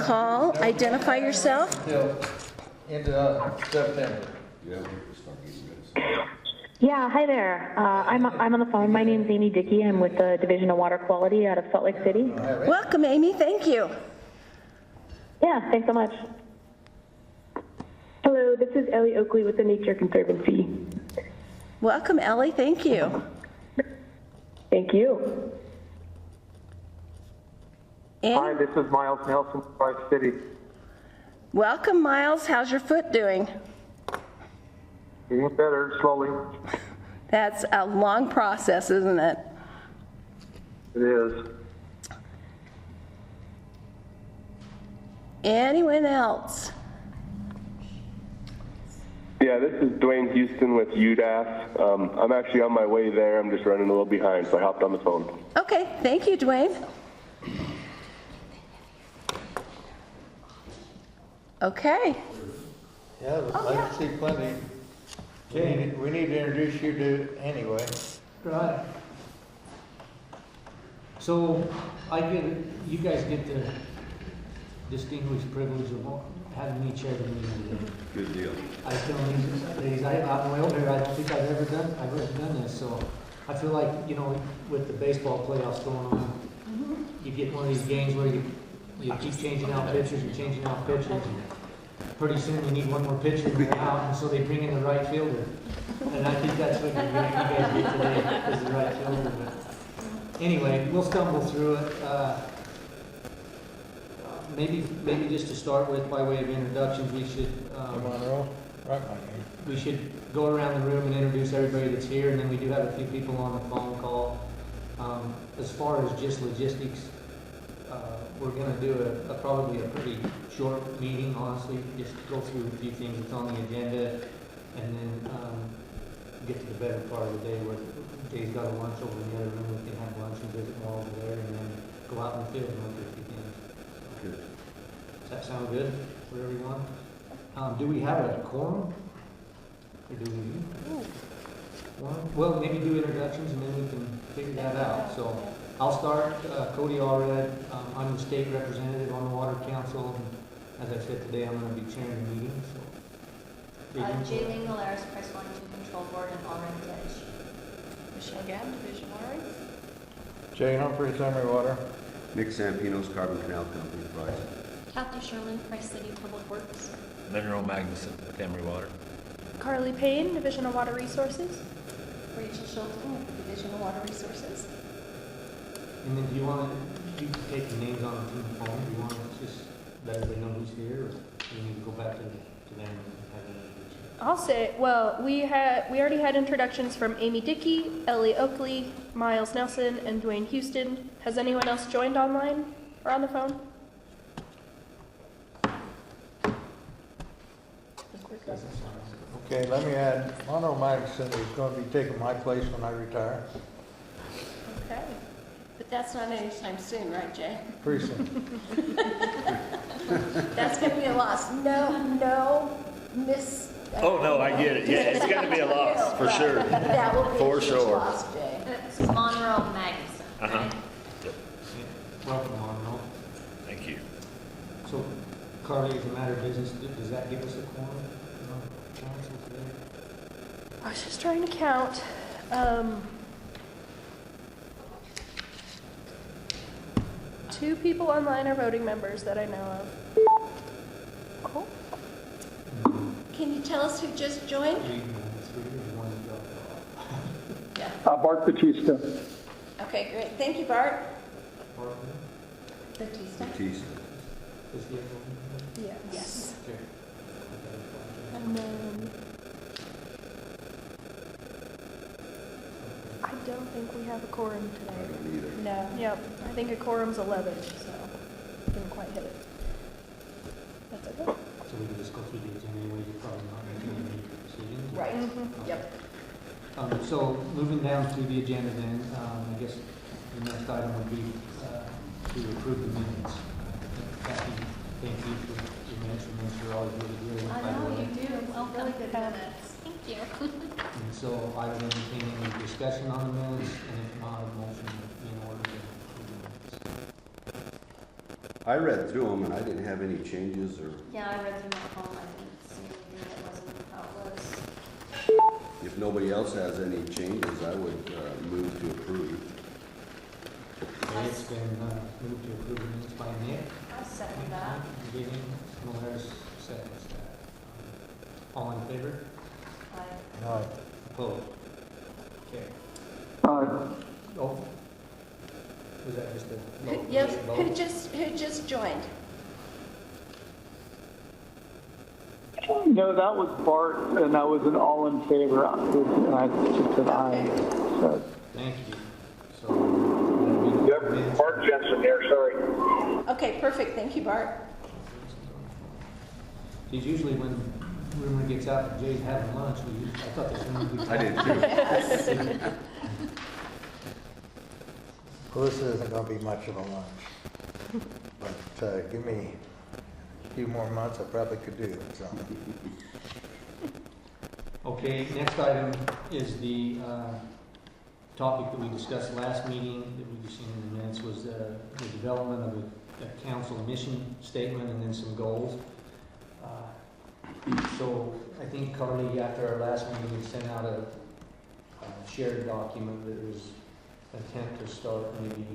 call. Identify yourself. Till into September. Yeah, hi there. I'm on the phone. My name's Amy Dickey. I'm with the Division of Water Quality out of Salt Lake City. Welcome, Amy. Thank you. Yeah, thanks so much. Hello, this is Ellie Oakley with the Nature Conservancy. Welcome, Ellie. Thank you. Thank you. Hi, And this is Miles Nelson from Park City. welcome, Miles. How's your foot doing? Getting better slowly. That's a long process, isn't it? It is. Anyone else? Yeah, this is Dwayne Houston with UDAS. I'm actually on my way there. I'm just running a little behind, so I hopped on the phone. Okay, thank you, Dwayne. Okay. Yeah, I see plenty. We need to introduce you to anyway. Right. So you guys get the distinguished privilege of having me chair the meeting. Good deal. I tell these ladies, I'm way older, I don't think I've ever done this, so I feel like, you know, with the baseball playoffs going on, you get one of these games where you keep changing out pitchers, and pretty soon you need one more pitcher and they're out, and so they bring in the right fielder. And I think that's what you guys get today, is the right fielder. But anyway, we'll stumble through it. Maybe just to start with, by way of introductions, we should Come on, Earl. Right, my name. we should go around the room and introduce everybody that's here, and then we do have a few people on the phone call. As far as just logistics, we're going to do probably a pretty short meeting, honestly. Just go through a few things that's on the agenda, and then get to the better part of the day where Jay's got a lunch over in the other room. We can have lunch and visit more over there, and then go out in the field and look at a few things. Good. Does that sound good for everyone? Do we have a quorum? Or do we? Well, maybe do introductions and then we can figure that out. So I'll start. Cody Allred. I'm the state representative on the Water Council. And as I said today, I'm going to be chairing the meeting. So. Jaylene Galeras, Press 1 2 Control Board, and Already Ditch. Michelle Gabb, Division Water Rights. Jay Humphreys, Emery Water. Nick Sampino's Carbon Canal Company, Price. Kathy Sherman, Price City Public Works. Monroe Magnuson with Emery Water. Carly Payne, Division of Water Resources. Rachel Schulten, Division of Water Resources. And then do you want to take the names on the phone? Do you want to just let everybody know who's here, or do you need to go back to them and have them? I'll say, well, we already had introductions from Amy Dickey, Ellie Oakley, Miles Nelson, and Dwayne Houston. Has anyone else joined online or on the phone? Okay, let me add, Monroe Magnuson is going to be taking my place when I retire. Okay. But that's not anytime soon, right, Jay? Pretty soon. That's going to be a loss. No, Miss. Oh, no, I get it. Yeah, it's going to be a loss, for sure. That will be For a huge sure. loss, Jay. It's Monroe Magnuson. Uh-huh. Welcome, Monroe. Thank you. So, Carly, as a matter of business, does that give us a quorum? Council today? I was just trying to count. 2 people online are voting members that I know of. Cool. Can you tell us who just joined? 3, 1 to go. Yeah. Bart Batista. Okay, great. Thank you, Bart. Batista. Batista. Is the other one? Yes. Yes. Okay. And then I don't think we have a quorum I today. don't either. No. Yep, I think a quorum's 11, so didn't quite hit it. That's okay. So we can just go through the agenda anyway, you're probably not making any decisions. Right. Mhm. Yep. So moving down through the agenda then, I guess the next item would be to approve the minutes. Kathy, thank you for your measurements, you're always really good. I by the know way. you do. Welcome. Really good minutes. Thank you. And so I would entertain any discussion on the minutes, and if not, a motion in order to approve the minutes. I read through them and I didn't have any changes or, Yeah, I read through my phone, I didn't see anything that wasn't how it was. if nobody else has any changes, I would move to approve. Okay, it's been moved to approve the minutes by Nick. I second that. Giving, Noel's seconds that. All in favor? I, Opposed? Okay. Oh. Was that just a? Yep, vote? who just joined? No, that was Bart, and that was an all in favor. And I just said aye. So. Thank you. So. Yep, Bart Jensen here, sorry. Okay, perfect, thank you, Bart. Because usually when rumor gets out that Jay's having lunch, I thought this rumor would be. I did too. Well, this isn't gonna be much of a lunch. But, give me a few more months, I probably could do it, so. Okay, next item is the topic that we discussed last meeting, that we just seen in the minutes, was the development of a council mission statement and then some goals. So I think Carly, after our last meeting, we sent out a shared document that was an attempt to start maybe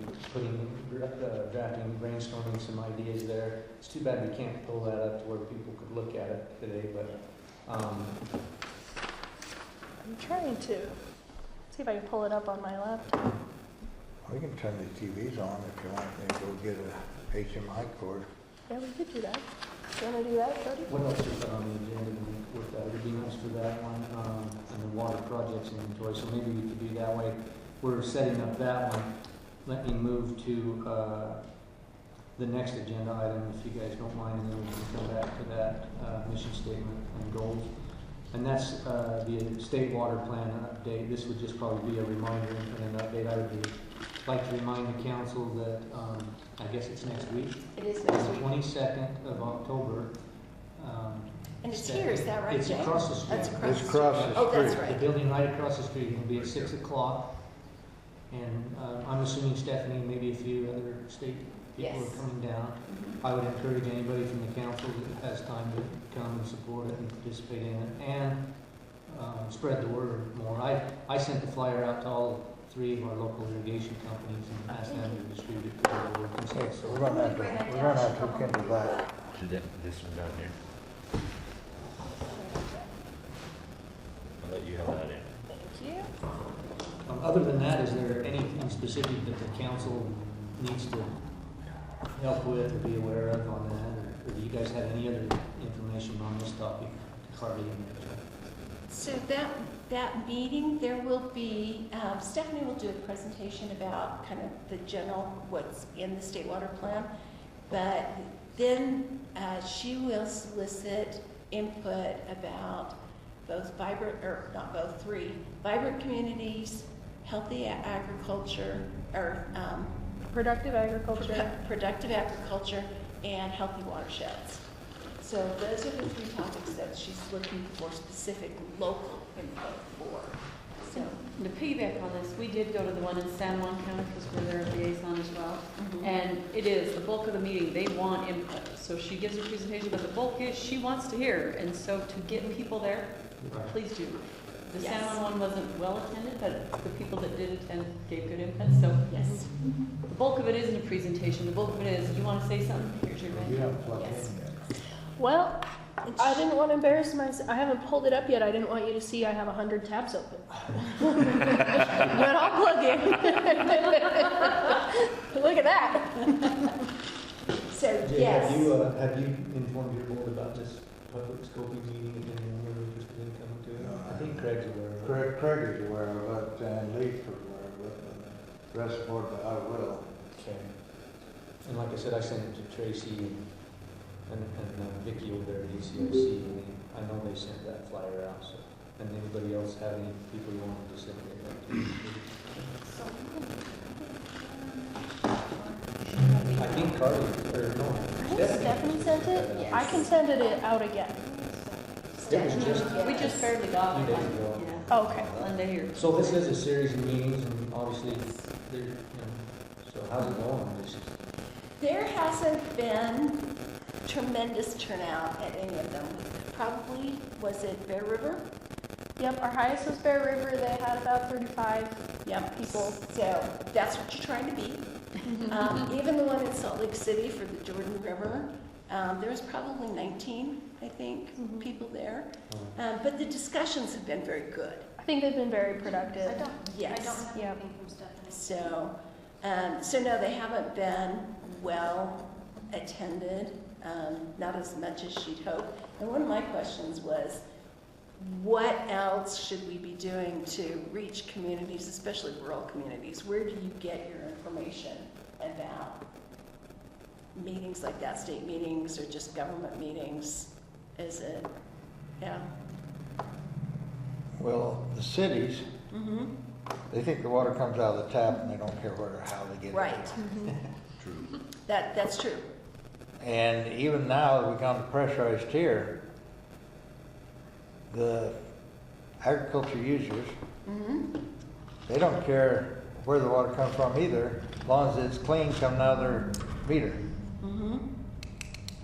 drafting, brainstorming some ideas there. It's too bad we can't pull that up to where people could look at it today, but I'm trying to see if I can pull it up on my laptop. We can turn the TVs on if you want, and go get a HMI cord. Yeah, we could do that. You want to do that, Cody? what else is on the agenda with that? It'd be nice for that one, and the water projects inventory, so maybe we could do that way. We're setting up that one. Let me move to the next agenda item, if you guys don't mind, and then we can come back to that mission statement and goals. And that's the state water plan update. This would just probably be a reminder and an update. I would like to remind the council that, I guess it's next week. It is On next the week. 22nd of October. And it's here, is that right, It's Jay? across the street. That's across It's the across street. the Oh, that's street. The right. building right across the street. It'll be at 6 o'clock. And I'm assuming Stephanie, maybe a few other state people Yes. are coming down. I would encourage anybody from the council that has time to come and support it and participate in it and spread the word more. I sent the flyer out to all 3 of our local irrigation companies and asked them to distribute it to the board and Okay, stuff. so we're gonna have to look into that. This one down here. I'll let you have that in. Thank you. Other than that, is there anything specific that the council needs to help with or be aware of on that? Or do you guys have any other information on this topic? Carly and Mitchell? So that meeting, there will be, Stephanie will do a presentation about kind of the general, what's in the state water plan. But then she will solicit input about both vibrant, or not both, 3, vibrant communities, healthy agriculture, or Productive agriculture. productive agriculture, and healthy watersheds. So those are the 3 topics that she's looking for specific local input for. So, To piggyback on this, we did go to the one in San Juan County because we're their liaison as well. And it is, the bulk of the meeting, they want input. So she gives a presentation, but the bulk is she wants to hear. And so to get people there, please do. The San Juan one wasn't well attended, but the people that did attend gave good input. So yes. the bulk of it isn't a presentation. The bulk of it is, you want to say something? Here's your You menu. haven't plugged Yes. in yet. Well, I didn't want to embarrass myself. I haven't pulled it up yet. I didn't want you to see I have 100 tabs open. But I'll plug in. Look at that. So, Jay, yes. have you informed your board about this public scoping meeting and anyone really interested in coming to it? No, I think Craig's aware of it. Craig is aware of it, and Lee's aware of it, and the rest of the board, I will. Okay. And like I said, I sent it to Tracy and Vicky over there at ECOC, and I know they sent that flyer out, so. And anybody else have any people you wanted to send it to? I think Carly, or no, Stephanie sent it? Yes. I can send it out again. It was just We just barely got a it. few days ago. Yeah. Oh, okay. Monday or So this is a series of meetings, and obviously, so how's it going? There hasn't been tremendous turnout at any of them. Probably, was it Bear River? Yep, our highest was Bear River. They had about 35 Yep. people. So that's what you're trying to be. Even the one in Salt Lake City for the Jordan River, there was probably 19, I think, people there. But the discussions have been very good. I think they've been very productive. I don't Yes. have Yep. anything from Stephanie. So no, they haven't been well attended, not as much as she'd hope. And one of my questions was, what else should we be doing to reach communities, especially rural communities? Where do you get your information about meetings like that, state meetings or just government meetings? Is it, yeah? Well, the cities, they think the water comes out of the tap and they don't care where or how they get it. Right. True. That's true. And even now that we've gone to pressurized here, the agriculture users, they don't care where the water comes from either, as long as it's clean coming out of their meter.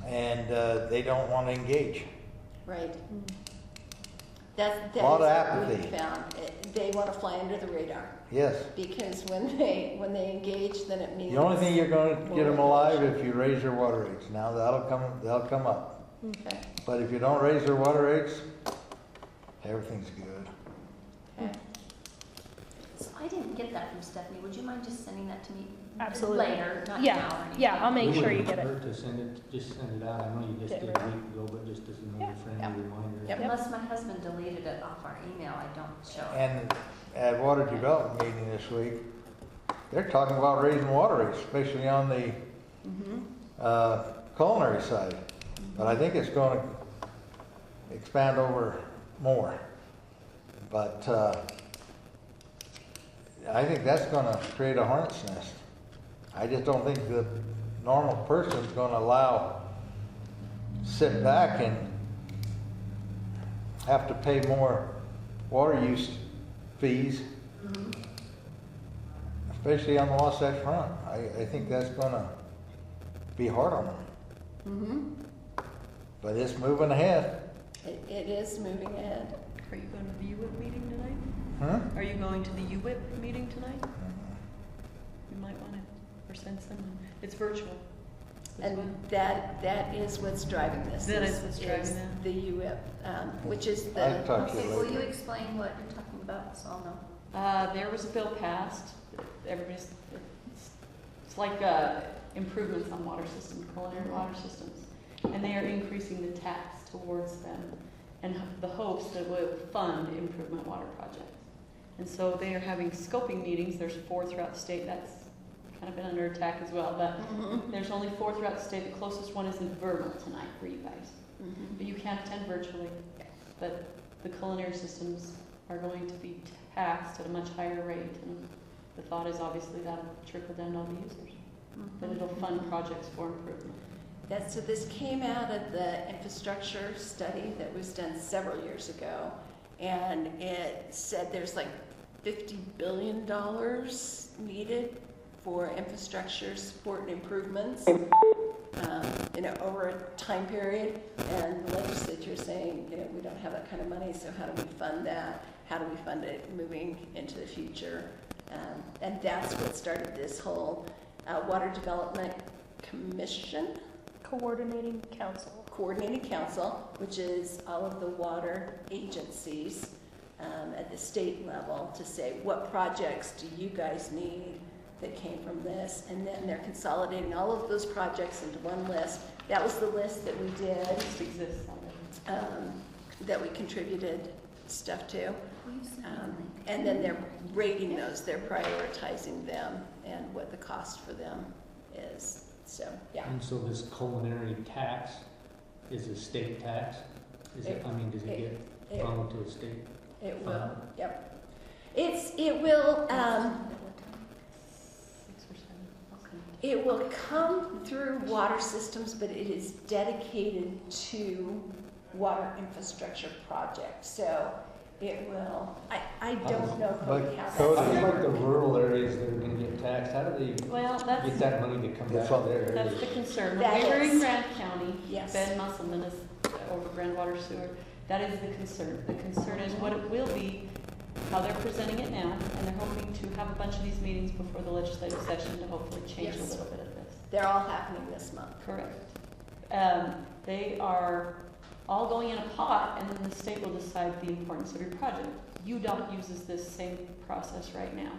And they don't want to engage. Right. That A lot of is what we apathy. found. They want to fly under the radar Yes. because when they engage, then it means The only thing you're going to get them alive if you raise their water rates. Now they'll come up. Okay. But if you don't raise their water rates, everything's good. Okay. So I didn't get that from Stephanie. Would you mind just sending that to me? Absolutely. Later, not now or Yeah, anything. yeah, I'll make It sure you wouldn't get it. hurt to just send it out. I know you just Get did it a right. week ago, but just as another Yeah. friendly Yeah. reminder. Yep. Unless my husband deleted it off our email, I don't show it. And at water development meeting this week, they're talking about raising water rates, especially on the culinary side. But I think it's going to expand over more. But I think that's going to create a hornet's nest. I just don't think the normal person's going to sit back and have to pay more water use fees, especially on the Wasatch Front. I think that's going to be hard on them. But it's moving ahead. It is moving ahead. Are you going to the UWIP meeting tonight? Huh? Are you going to the UWIP meeting tonight? You might want to, or send someone. It's virtual. as And well. that is what's driving this. That is what's driving that. The UIP, which is I'll the, talk to Okay, you will you later. explain what you're talking about, so I'll know? There was a bill passed. Everybody's, it's like improvements on water systems, culinary water systems. And they are increasing the tax towards them and the hopes that it will fund improvement water projects. And so they are having scoping meetings. There's 4 throughout the state. That's kind of been under attack as well. But there's only 4 throughout the state. The closest one is in Vermont tonight for you guys. But you can attend virtually. But the culinary systems are going to be taxed at a much higher rate. And the thought is obviously that'll trickle down to all the users. But it'll fund projects for improvement. so this came out of the infrastructure study that was done several years ago. And it said there's like $50 billion needed for infrastructure support and improvements, over a time period. And the legislature is saying, we don't have that kind of money, so how do we fund that? How do we fund it moving into the future? And that's what started this whole Water Development Commission. Coordinating Council. Which is all of the water agencies at the state level to say, what projects do you guys need that came from this? And then they're consolidating all of those projects into one list. That was the list that we did, This exists already. that we contributed stuff to. And then they're rating those, they're prioritizing them and what the cost for them is. So, yeah. And so this culinary tax is a state tax? Does it get funneled to a state? It will, yep. It will, 6 or 7. Okay. it will come through water systems, but it is dedicated to water infrastructure projects. So it will, I don't know Cody how Cody- I that's. feel like the rural areas that are gonna get taxed, how do they Well, get that's, that money to come back It's all- there? that's the concern. That When we were in is. Grant County, Yes. Ben Musselman is over Grand Water Sewer. That is the concern. The concern is what it will be, how they're presenting it now, and they're hoping to have a bunch of these meetings before the legislative session to hopefully change a Yes. little bit of this. They're all happening this month. Correct. They are all going in a pot, and then the state will decide the importance of your project. UDOT uses this same process right now.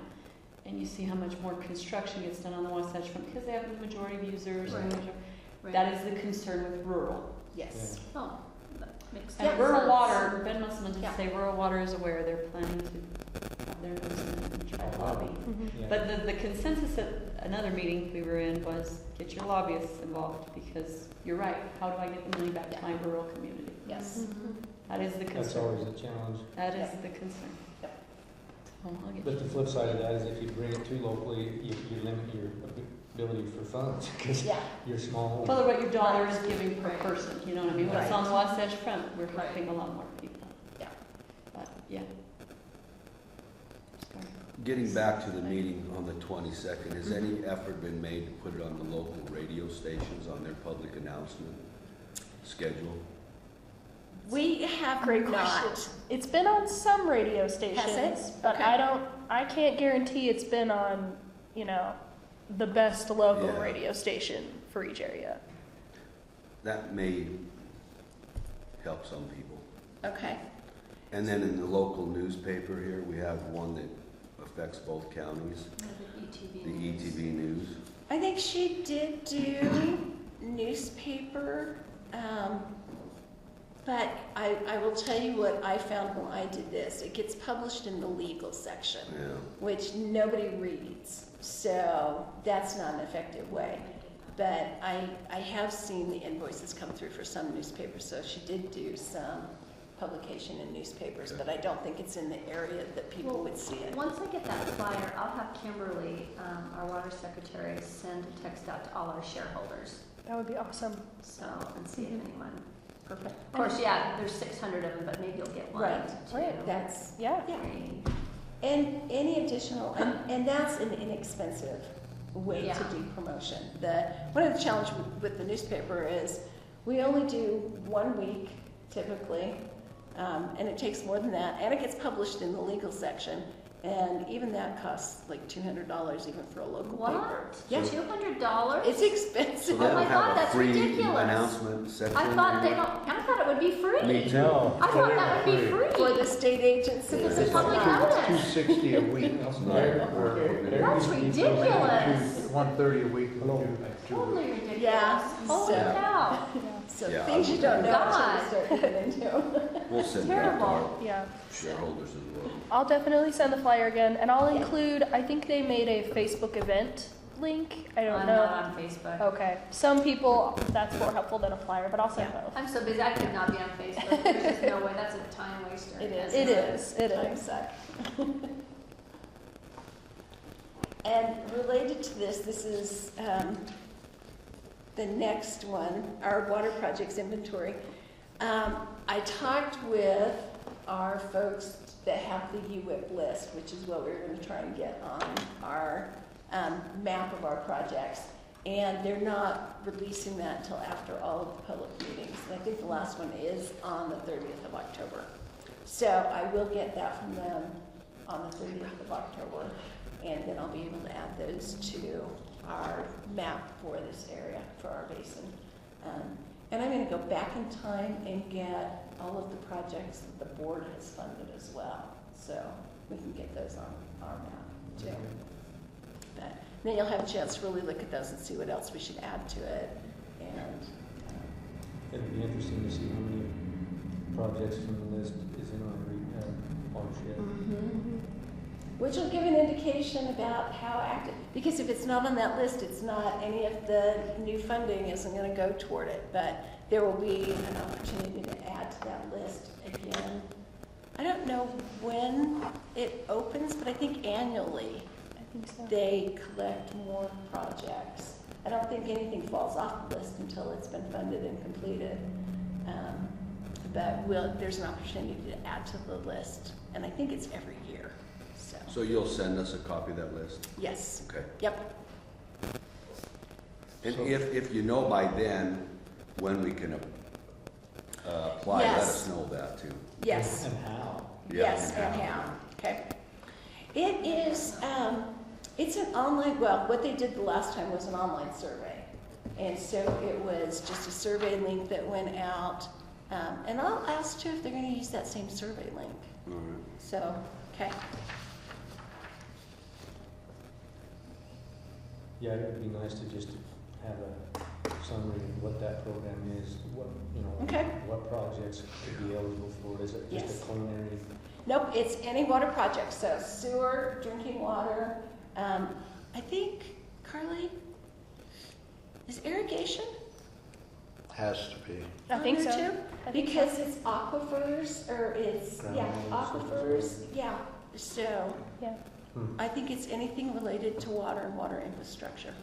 And you see how much more construction gets done on the Wasatch Front because they have the majority of users. And the Right. That is the concern with rural. Yes. Oh, that makes And sense. rural water, Ben Musselman did Yeah. say rural water is aware, they're planning to have their nose in it and try to lobby. Yeah. But the consensus at another meeting we were in was get your lobbyists involved because you're right, how do I get the money back to my rural community? Yes. That is the That's concern. always a challenge. That is Yep. the concern. Yep. So I'll get But the flip side of that is if you bring it too locally, you limit your ability for funds, because Yeah. you're small. well, what your dollar is giving per person, you know what I mean? When it's Right. on the Wasatch Front, we're Right. helping a lot more people. Yeah. But, yeah. Sorry. Getting back to the meeting on the 22nd, has any effort been made to put it on the local radio stations on their public announcement schedule? We have Great not. question. It's been on some radio stations, but Okay. I can't guarantee it's been on, the best local Yeah. radio station for each area. That may help some people. Okay. And then in the local newspaper here, we have one that affects both counties, the ETV News. I think she did do newspaper, but I will tell you what I found when I did this. It gets published in the legal section, Yeah. which nobody reads. So that's not an effective way. But I have seen the invoices come through for some newspapers, so she did do some publication in newspapers, but I don't think it's in the area that people would see it. Once I get that flyer, I'll have Kimberly, our water secretary, send a text out to all our shareholders. That would be awesome. So, and see if anyone. Perfect. Of course, yeah, there's 600 of them, but maybe you'll get one. Right, two, right. That's, Yeah. three. and any additional, and that's an inexpensive way to Yeah. do promotion. One of the challenges with the newspaper is we only do 1 week typically, and it takes more than that, and it gets published in the legal section, and even that costs like $200 even for a local paper. What? Yeah, $200? it's So expensive. they Oh my don't God, have a that's free ridiculous. announcement section? I thought anymore? I thought it would be free. Me too. No. I thought that would be free. For the state agencies, It's it's public not. notice. $260 a week. That's ridiculous. $130 a week. Totally ridiculous. Yeah, Holy so- cow. So Yeah, things I you would- don't know God. until you start getting into. We'll send it out to our Yeah. shareholders as well. I'll definitely send the flyer again, and I'll Yeah. include, I think they made a Facebook event link. I don't I'm know. not on Facebook. Okay. Some people, that's more helpful than a flyer, but I'll send both. I'm so busy, I could not be on Facebook. There's just no way, that's a time waster. It is. It is. It Time is. suck. And related to this is the next one, our water projects inventory. I talked with our folks that have the UWIP list, which is what we're going to try and get on our map of our projects. And they're not releasing that until after all of the public meetings. And I think the last one is on the 30th of October. So I will get that from them on the 30th of October. And then I'll be able to add those to our map for this area, for our basin. And I'm going to go back in time and get all of the projects that the board has funded as well. So we can get those on our map too. But then you'll have a chance to really look at those and see what else we should add to it. And It'd be interesting to see how many projects from the list is in our watershed. which will give an indication about how active, because if it's not on that list, it's not, any of the new funding isn't going to go toward it, but there will be an opportunity to add to that list again. I don't know when it opens, but I think annually I think so. they collect more projects. I don't think anything falls off the list until it's been funded and completed. But there's an opportunity to add to the list, and I think it's every year. So you'll send us a copy of that list? Yes. Okay. Yep. And if you know by then when we can apply, let Yes. us know that too. Yes. And how? Yes, and how. Okay. It is, it's an online, well, what they did the last time was an online survey. And so it was just a survey link that went out. And I'll ask too if they're going to use that same survey link. All right. So, okay. Yeah, it would be nice to just have a summary of what that program is, what, you know, Okay. what projects could be eligible for. Is it just Yes. a culinary? Nope, it's any water project. So sewer, drinking water. I think, Carly, is irrigation? Has to be. I think on so. there too? I think Because it's aquifers, or it's, yeah, Groundwater, aquifers, yeah. So Yeah. I think it's anything related to water and water infrastructure.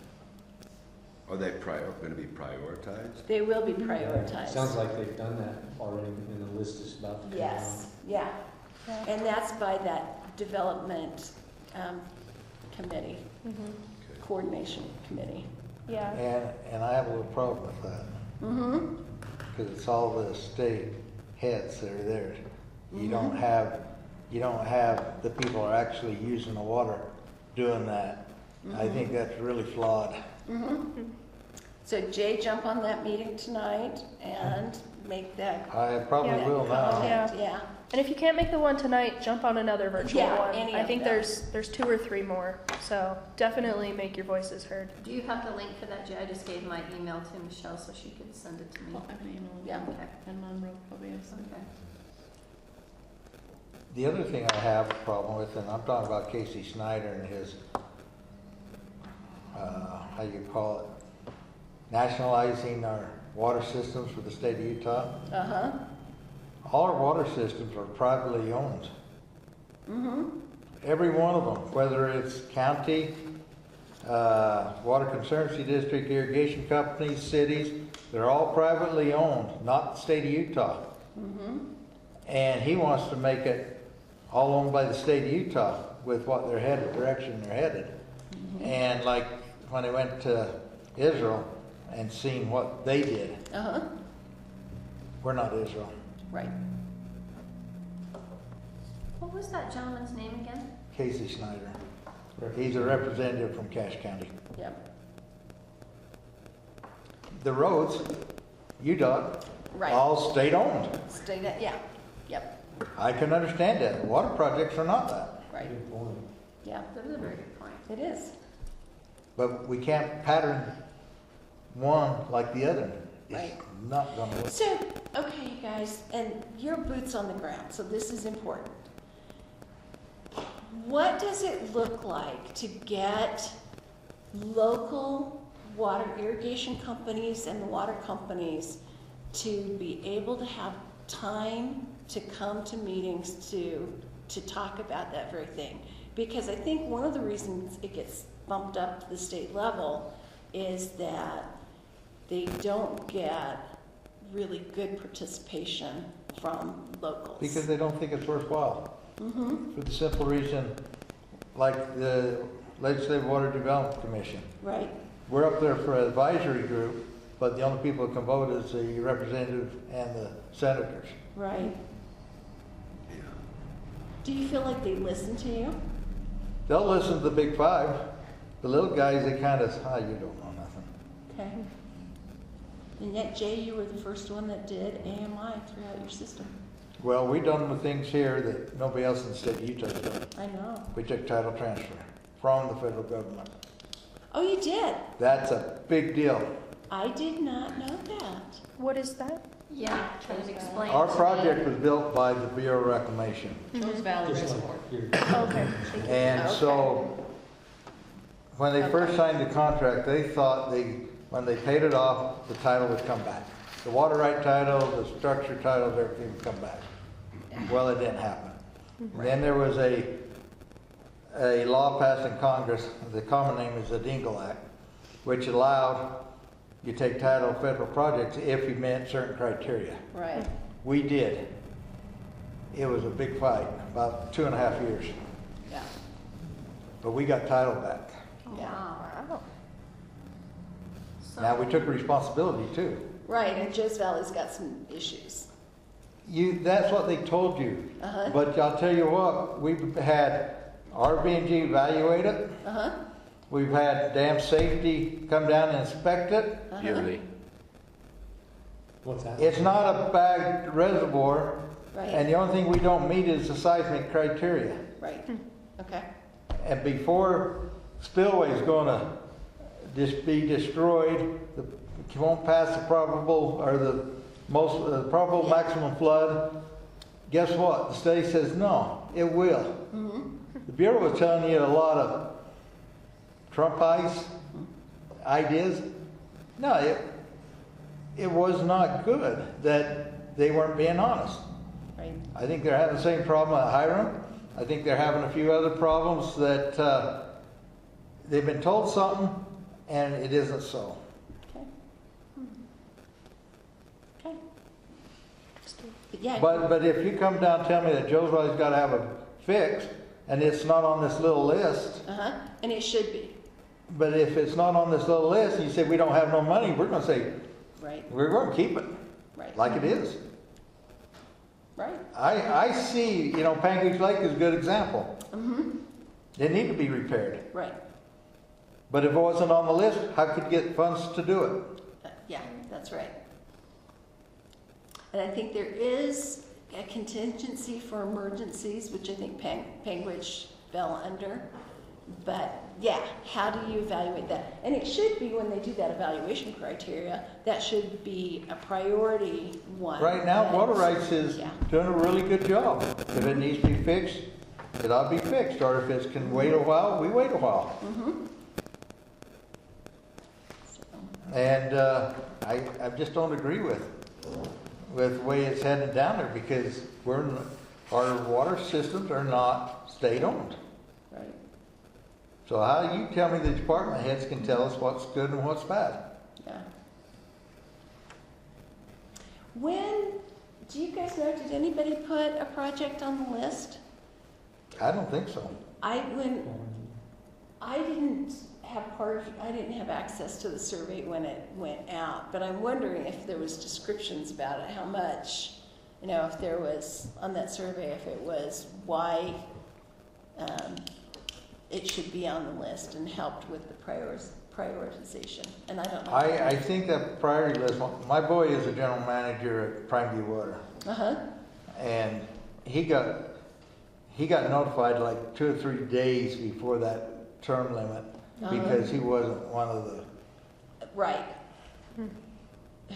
Are they going to be prioritized? They will be prioritized. Sounds like they've done that already, and the list is about to come out. Yes, yeah. Yeah. And that's by that development committee, coordination committee. Yeah. And I have a little problem with that, Mm-hmm. because it's all the state heads that are there. You don't have the people who are actually using the water doing that. I think that's really flawed. So Jay, jump on that meeting tonight and make that I probably Yeah. will now. comment, yeah. And if you can't make the one tonight, jump on another virtual Yeah, one. any I of think them. there's 2 or 3 more. So definitely make your voices heard. Do you have the link for that, Jay? I just gave my email to Michelle so she could send it to me. Well, I have an email. Yeah. Okay. And Monroe probably has some. Okay. The other thing I have a problem with, and I'm talking about Casey Snyder and his, how you call it, nationalizing our water systems for the state of Utah. Uh-huh. All our water systems are privately owned. Every one of them, whether it's county, water conservancy district, irrigation companies, cities, they're all privately owned, not the state of Utah. And he wants to make it all owned by the state of Utah with what they're headed, direction they're headed. And like when I went to Israel and seen what they did, Uh-huh. we're not Israel. Right. What was that gentleman's name again? Casey Snyder. He's a representative from Cache County. Yep. The roads, UDOT, Right. all state owned. Stay that, yeah. Yep. I can understand that. Water projects are not that. Right. Good point. Yeah. That is a very good point. It is. But we can't pattern one like the other. It's Right. not gonna work. So, okay, you guys, and your boots on the ground, so this is important. What does it look like to get local water irrigation companies and water companies to be able to have time to come to meetings to talk about that very thing? Because I think one of the reasons it gets bumped up to the state level is that they don't get really good participation from locals. Because they don't think it's worthwhile. For the simple reason, like the Legislative Water Development Commission. Right, We're up there for an advisory group, but the only people who can vote is the representative and the senators. right. Yeah. Do you feel like they listen to you? They'll listen to the big five. The little guys, they kind of, you don't know nothing. Okay. And yet, Jay, you were the first one that did AMI throughout your system. Well, we done the things here that nobody else in the state of Utah has done. I know. We took title transfer from the federal government. Oh, you did? That's a big deal. I did not know that. What is that? Yeah, try to explain. Our to me. project was built by the Bureau of Reclamation. Rose Valley Just Reservoir. like here. Okay. Thank you. And so, when they first signed the contract, they thought when they paid it off, the title would come back. The water right title, the structure title, everything would come back. Well, it didn't happen. Then there was a law passed in Congress, the common name is the Dingle Act, which allowed you take title of federal projects if you met certain criteria. Right. We did. It was a big fight, about 2.5 years. Yeah. but we got title back. Yeah. Wow. Now, we took responsibility too. Right, and Joe's Valley's got some issues. That's what they told you. Uh-huh. But I'll tell you what, we've had RB&G evaluate it. Uh-huh. We've had dam safety come down and inspect it. Uh-huh. Yearly. What's that? It's not a bagged reservoir, Right. and the only thing we don't meet is the seismic criteria. Right, okay. And before spillway's gonna just be destroyed, it won't pass the probable, or the probable maximum flood, guess what? The study says no, it will. The Bureau was telling you a lot of Trump ideas. No, it was not good that they weren't being honest. Right. I think they're having the same problem at Hiram. I think they're having a few other problems that they've been told something and it isn't so. Okay. Okay. But yeah. But if you come down and tell me that Joe's Valley's got to have a fix and it's not on this little list, Uh-huh, and it should be. but if it's not on this little list and you say we don't have no money, we're going to say Right, we're going to keep it right. like it is. Right. I see, Pancake Lake is a good example. Mm-hmm. They need to be repaired. Right. But if it wasn't on the list, how could you get funds to do it? Yeah, that's right. And I think there is a contingency for emergencies, which I think Pangridge fell under. But yeah, how do you evaluate that? And it should be, when they do that evaluation criteria, that should be a priority one. Right now, And- Water Rights is Yeah. doing a really good job. If it needs to be fixed, it ought to be fixed. Or if it can wait a while, we wait a while. Mm-hmm. And I just don't agree with the way it's headed down there, because our water systems are not state-owned. Right. So how do you tell me the department heads can tell us what's good and what's bad? Yeah. Do you guys know, did anybody put a project on the list? I don't think so. I didn't have access to the survey when it went out, but I'm wondering if there was descriptions about it, how much, if there was, on that survey, if it was why it should be on the list and helped with the prioritization. And I don't know. I think that priority list, my boy is a general manager at Prime View Water. Uh-huh. And he got notified like 2 or 3 days before that term limit, because he wasn't one of the... Right.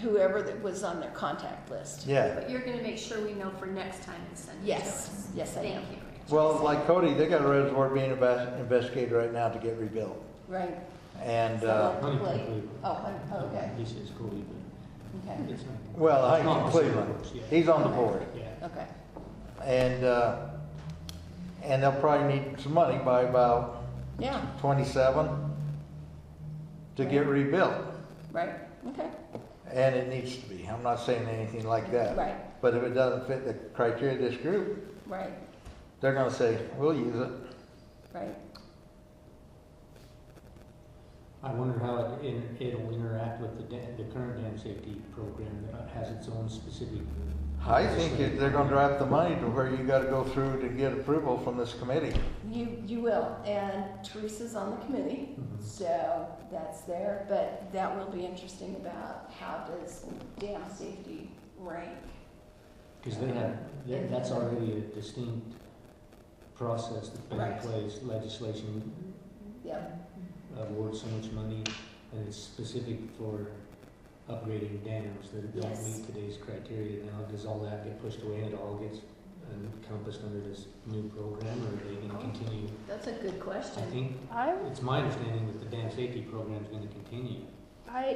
Whoever that was on their contact list. Yeah. But you're gonna make sure we know for next time and send it to Yes, us. yes, I am. Thank you. Well, like Cody, they got a reservoir being investigated right now to get rebuilt. Right. And, Honeycomb Blake. Cleveland. Oh, okay. He says Cody, but Okay. it's not. well, It's not Huntington the Cleveland, same, yeah. he's on the board. Yeah. Okay. And they'll probably need some money by about Yeah. 27 to get rebuilt. Right. Okay. And it needs to be. I'm not saying anything like that. Right. But if it doesn't fit the criteria of this group, Right. they're going to say, we'll use it. Right. I wonder how it'll interact with the current dam safety program that has its own specific. I think they're going to draft the money to where you got to go through to get approval from this committee. You will, and Teresa's on the committee, so that's there, but that will be interesting about how does dam safety rank. Because that's already a distinct process that's been in Right. place, legislation Yep. awards so much money, and it's specific for upgrading dams that don't Yes. meet today's criteria. Now, does all that get pushed away and it all gets encompassed under this new program, or are they gonna continue? That's a good I question. think, it's my understanding that the dam safety program is gonna continue. I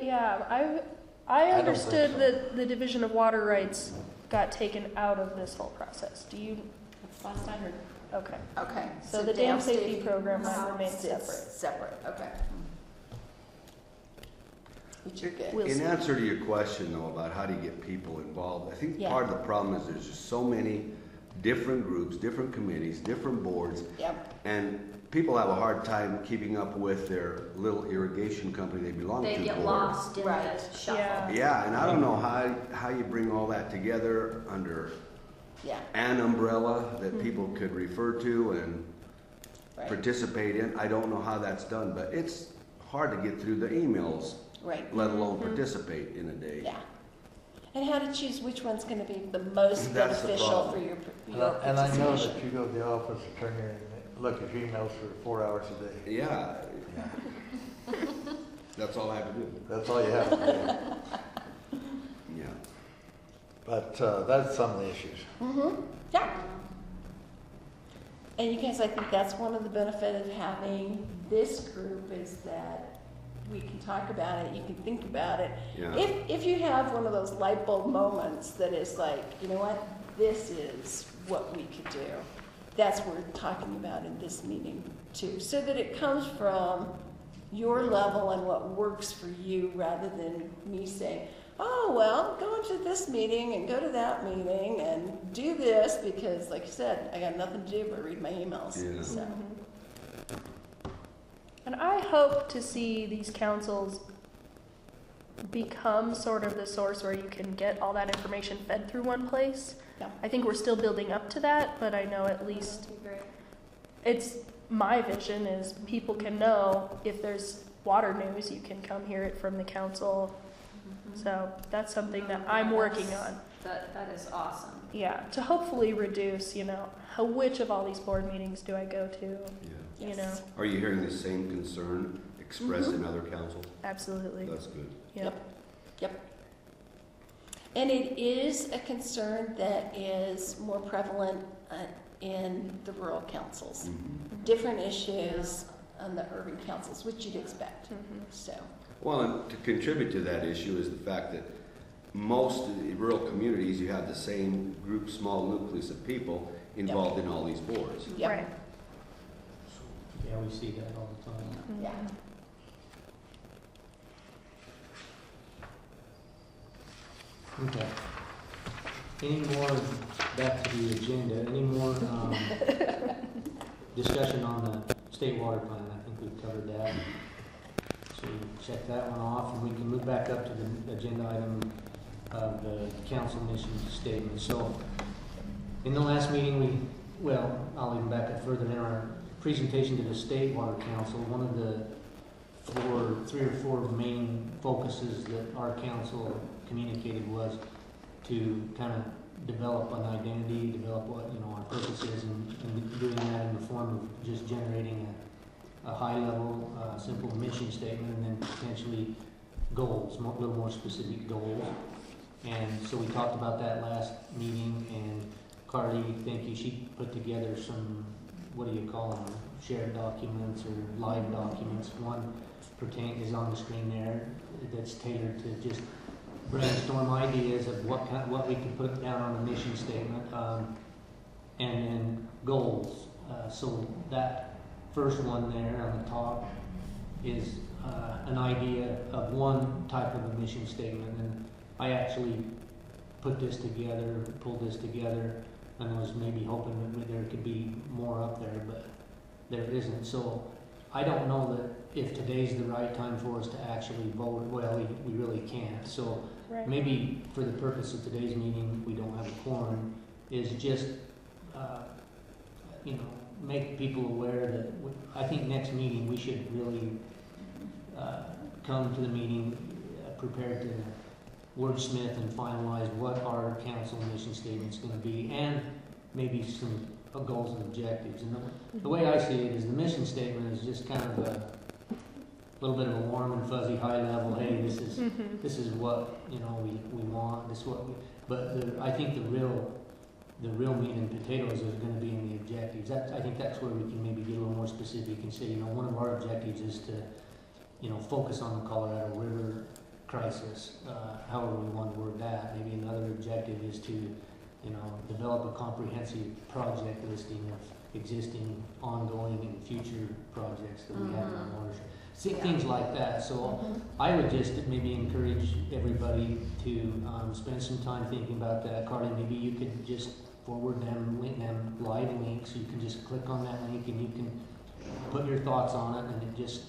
don't understood think so. that the Division of Water Rights got taken out of this whole process. Do you? That's last I heard. Okay. Okay. So the dam safety program might remain sits separate. Separate, okay. Which you're good. We'll In see. answer to your question though about how do you get people involved, I think Yeah. part of the problem is there's just so many different groups, different committees, different boards, Yep. and people have a hard time keeping up with their little irrigation company they belong to. They get board. lost in Right. the shuffle. Yeah. Yeah, and I don't know how you bring all that together under Yeah, an umbrella that people could refer to and right, participate in. I don't know how that's done, but it's hard to get through the emails, right, let alone participate in a day. yeah. And how to choose which one's gonna be the most That's the beneficial for problem. your And I know participation. that you go to the office and turn here and look at your emails for 4 hours a day. Yeah, that's all I have to do. That's all you have to do. Yeah. But that's some of the issues. Yeah. And you guys, I think that's one of the benefits of having this group is that we can talk about it, you can think about it. Yeah. If you have one of those light bulb moments that is like, you know what, this is what we could do, that's what we're talking about in this meeting too. So that it comes from your level and what works for you rather than me saying, oh, well, go into this meeting and go to that meeting and do this because, like you said, I got nothing to do but read my emails. Yeah. So, And I hope to see these councils become sort of the source where you can get all that information fed through one place. yeah. I think we're still building up to that, but I know at least it's my vision is people can know if there's water news, you can come hear it from the council. So that's something that I'm working on. That is awesome. Yeah, to hopefully reduce, which of all these board meetings do I go to? Yeah. You know, Are you hearing the same concern expressed in other councils? absolutely. That's good. Yep. Yep. And it is a concern that is more prevalent in the rural councils. Different issues on the urban councils, which you'd expect. So, Well, and to contribute to that issue is the fact that most of the rural communities, you have the same group, small nucleus of people involved in all these boards. yep. Right. Yeah, we see that all the time. Yeah. Okay. Any more, back to the agenda, any more discussion on the state water plan? I think we've covered that. So we check that one off, and we can move back up to the agenda item of the council mission statement. So in the last meeting, I'll even back up further. In our presentation to the State Water Council, one of the three or four main focuses that our council communicated was to kind of develop an identity, develop what our purpose is, and doing that in the form of just generating a high-level, simple mission statement, and then potentially goals, a little more specific goals. And so we talked about that last meeting, and Carly, thank you, she put together some, what do you call them, shared documents or live documents. One is on the screen there that's tailored to just brainstorm ideas of what we can put down on a mission statement, and then goals. So that first one there on the top is an idea of one type of a mission statement, and I actually put this together, pulled this together, and was maybe hoping that there could be more up there, but there isn't. So I don't know that if today's the right time for us to actually vote. Well, we really can't. So Right. maybe for the purpose of today's meeting, we don't have a quorum, is just, make people aware that I think next meeting we should really come to the meeting prepared to wordsmith and finalize what our council mission statement's going to be, and maybe some goals and objectives. And the way I see it is the mission statement is just kind of a little bit of a warm and fuzzy high level. Hey, this is what we want. This is what we. But I think the real meat and potatoes is going to be in the objectives. I think that's where we can maybe get a little more specific and say, one of our objectives is to, focus on the Colorado River crisis, however we want to word that. Maybe another objective is to, develop a comprehensive project listing of existing, ongoing, and future projects that we have in our watershed. Things like that. So I would just maybe encourage everybody to spend some time thinking about that. Carly, maybe you could just forward them, link them live links. You can just click on that link and you can put your thoughts on it, and it just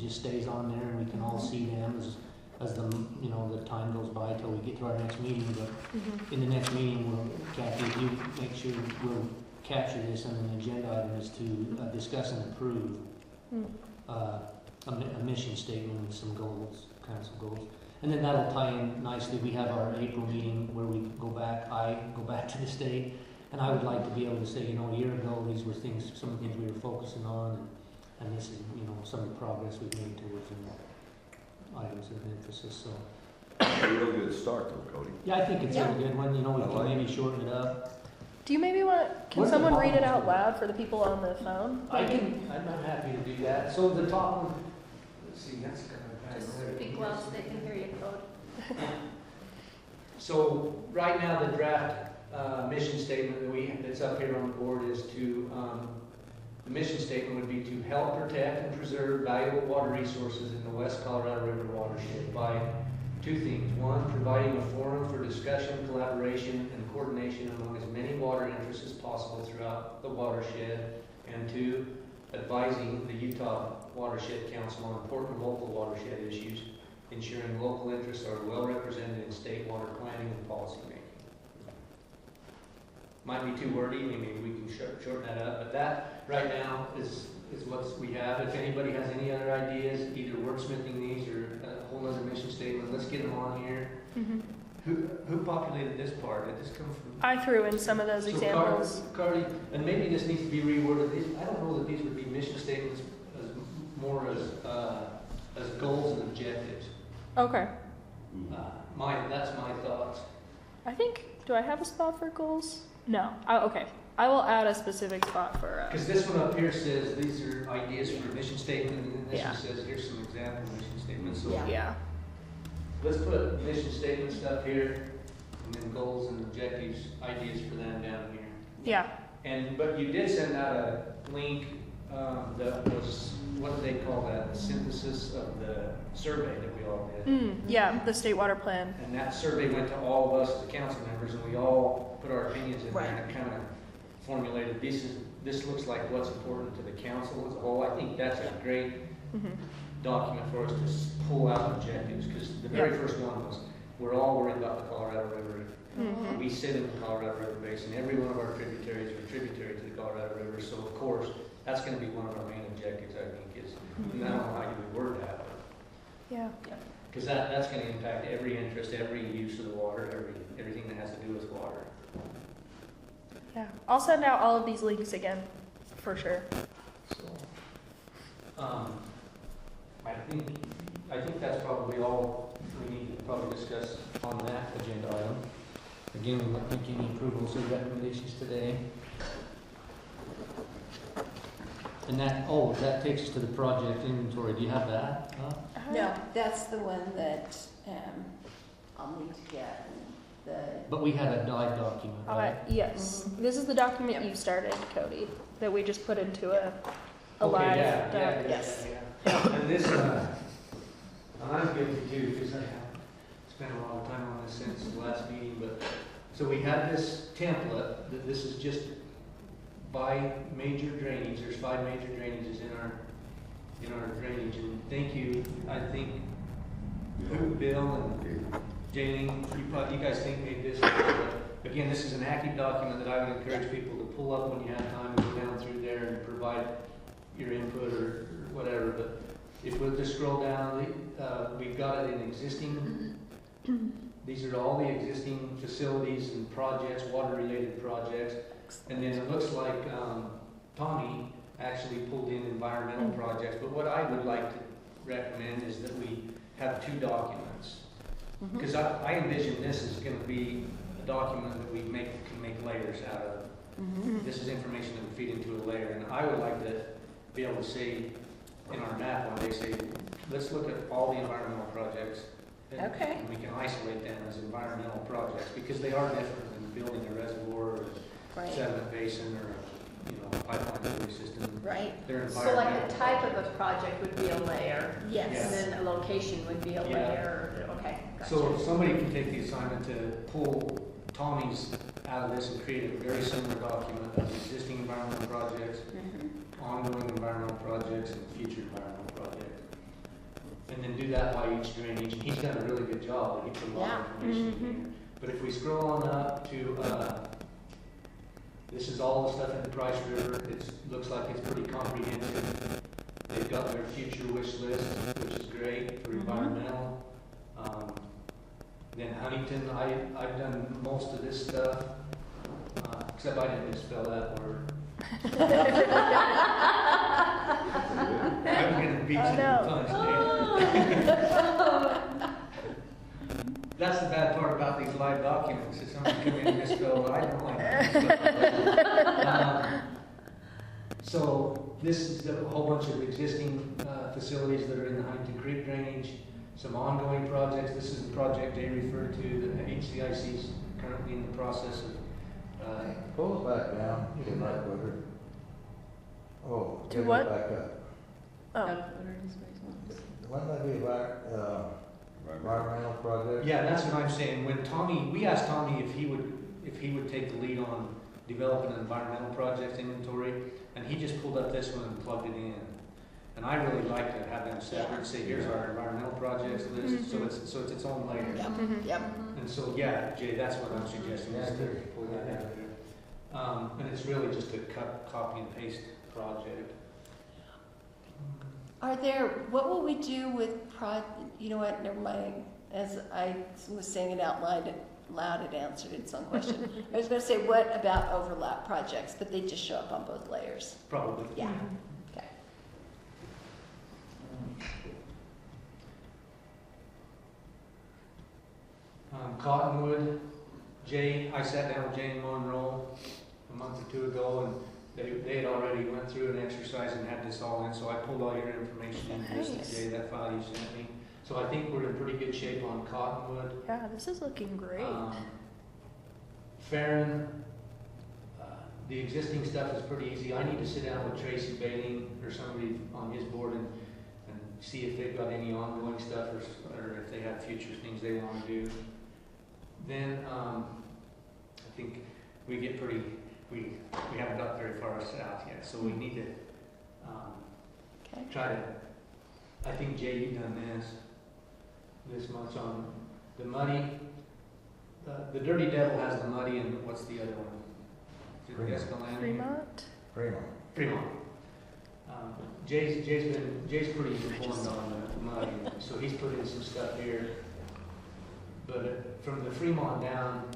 stays on there, and we can all see them as the, you know, the time goes by till we get to our next meeting. But in the next meeting, Kathy, if you make sure we'll capture this, and an agenda item is to discuss and approve a mission statement and some goals, council goals. And then that'll tie in nicely. We have our April meeting where we I go back to the state, and I would like to be able to say, you know, a year ago, these were things, some of the things we were focusing on, and this is, you know, some of the progress we've made towards them items of emphasis. So A real good start though, Cody. yeah, I think it's a good one. You know, we can maybe shorten it up. Do you maybe can someone read it out loud for the people on the phone? I'm happy to do that. So the top one, let's see, that's kind of Just speak loud so they can hear you, Code. So right now, the draft mission statement that's up here on the board is to, the mission statement would be to help protect and preserve valuable water resources in the West Colorado River watershed by two things. One, providing a forum for discussion, collaboration, and coordination among as many water interests as possible throughout the watershed. And two, advising the Utah Watershed Council on important local watershed issues, ensuring local interests are well represented in state water planning and policy making. Might be too wordy, maybe we can shorten that up, but that right now is what we have. If anybody has any other ideas, either wordsmithing these or a whole other mission statement, let's get them on here. Who populated this part? Did this come from? I threw in some of those examples. Carly, and maybe this needs to be reworded. I don't know that these would be mission statements as more as goals and objectives. Okay. That's my thoughts. I think, do I have a spot for goals? No. Okay. I will add a specific spot for. Because this one up here says these are ideas for a mission statement, and then this one says here's some example mission statements. So yeah. Let's put mission statement stuff here, and then goals and objectives, ideas for them down here. Yeah. But you did send out a link that was, what do they call that? The synthesis of the survey that we all did. Yeah, the state water plan. And that survey went to all of us as the council members, and we all put our opinions in there, and it kind of formulated, this looks like what's important to the council as a whole. I think that's a great document for us to pull out objectives, because the very first one was, we're all worried about the Colorado River. We sit in the Colorado River Basin. Every one of our tributaries are tributary to the Colorado River, so of course, that's going to be one of our main objectives, I think, is, and I don't know how you would word that, but because that's going to impact every interest, every use of the water, everything that has to do with water. Yeah, I'll send out all of these links again, for sure. So, I think that's probably all we need to probably discuss on that agenda item. Again, we don't think any approvals or recommendations today. And that takes us to the project inventory. Do you have that? No, that's the one that I'll need to get. But we had a live document, right? Yes. This is the document you started, Cody, that we just put into a live doc. Yes. And this, and I'm guilty too, because I have spent a lot of time on this since the last meeting, but, so we have this template, that this is just by major drainage. There's 5 major drainages in our drainage, and thank you, I think, Bill and Jayleen, you guys think made this, but again, this is an active document that I would encourage people to pull up when you have time, go down through there and provide your input or whatever. But if we'll just scroll down, we've got it in existing, these are all the existing facilities and projects, water-related projects. And then it looks like Tommy actually pulled in environmental projects. But what I would like to recommend is that we have 2 documents. Because I envision this is going to be a document that we can make layers out of. This is information that we feed into a layer. And I would like to be able to say in our map one day, say, let's look at all the environmental projects. And we can isolate them as environmental projects, because they are different than building a reservoir or sediment basin or pipeline delivery system. Right. So like the type of a project would be a layer. Yes. And then a location would be a layer. Okay. Gotcha. So if somebody can take the assignment to pull Tommy's out of this and create a very similar document of existing environmental projects, ongoing environmental projects and future environmental projects. And then do that by each drainage, and he's done a really good job, he put a lot of information in here. But if we scroll on up to, this is all the stuff in the Price River, it looks like it's pretty comprehensive. They've got their future wish list, which is great for environmental. Then Huntington, I've done most of this stuff, except I didn't misspell that word. I'm gonna beat you to the punch, Dave. That's the bad part about these live documents, is somebody come in and misspell what I don't like. So this is a whole bunch of existing facilities that are in the Huntington Creek drainage, some ongoing projects. This is the project they referred to that HCIC is currently in the process of. Pull it back down, get right with her. Oh, To get it what? back up. Oh, Wouldn't that be about, environmental project? Yeah, that's what I'm saying. When Tommy, we asked Tommy if he would take the lead on developing an environmental project inventory, and he just pulled up this one and plugged it in. And I really like to have them separate, say, here's our environmental projects list, so it's its own layer. Yep. And so, yeah, Jay, that's what I'm suggesting, is to pull that out of there. And it's really just a copy and paste project. Are there, what will we do with you know what, never mind. As I was saying it out loud, it answered its own question. I was going to say, what about overlap projects, but they just show up on both layers? Probably. Yeah. Okay. Cottonwood, Jay, I sat down with Jay and Monroe a month or two ago, and they had already went through an exercise and had this all in, so I pulled all your information in this, Jay, that file you sent me. So I think we're in pretty good shape on Cottonwood. yeah, this is looking great. Farron, the existing stuff is pretty easy. I need to sit down with Tracy Bailing or somebody on his board and see if they've got any ongoing stuff or if they have future things they want to do. Then I think we get pretty, we haven't got very far south yet, so we need to try to, I think Jay, you've done this much on the muddy. The Dirty Devil has the muddy, and what's the other one? Is it Escalante? Fremont. Jay's pretty informed on the muddy, so he's put in some stuff here. But from the Fremont down,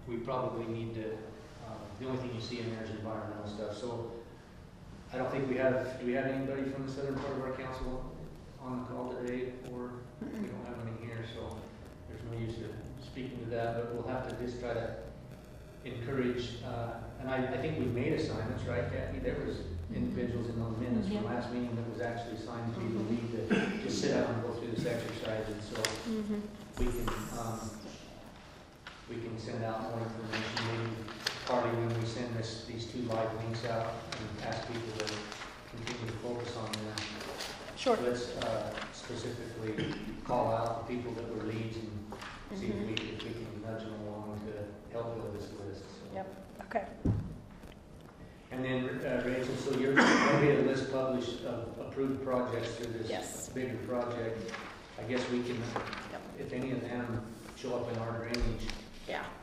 we probably need to, the only thing you see in there is environmental stuff. So I don't think do we have anybody from the southern part of our council on the call today? Or we don't have any here, so there's no use of speaking to that, but we'll have to just try to encourage, and I think we made assignments, right, Kathy? There was individuals in those minutes from last meeting that was actually assigned to be the lead to just sit down and go through this exercise, and so we can send out more information, maybe partly when we send these two live links out and ask people to continue to focus on them. Sure. Let's specifically call out the people that were leads and see if we can nudge them along to help build this list. So. Yep. Okay. And then Rachel, so you're going to get a list published of approved projects through this bigger project. I guess we can, if any of them show up in our drainage,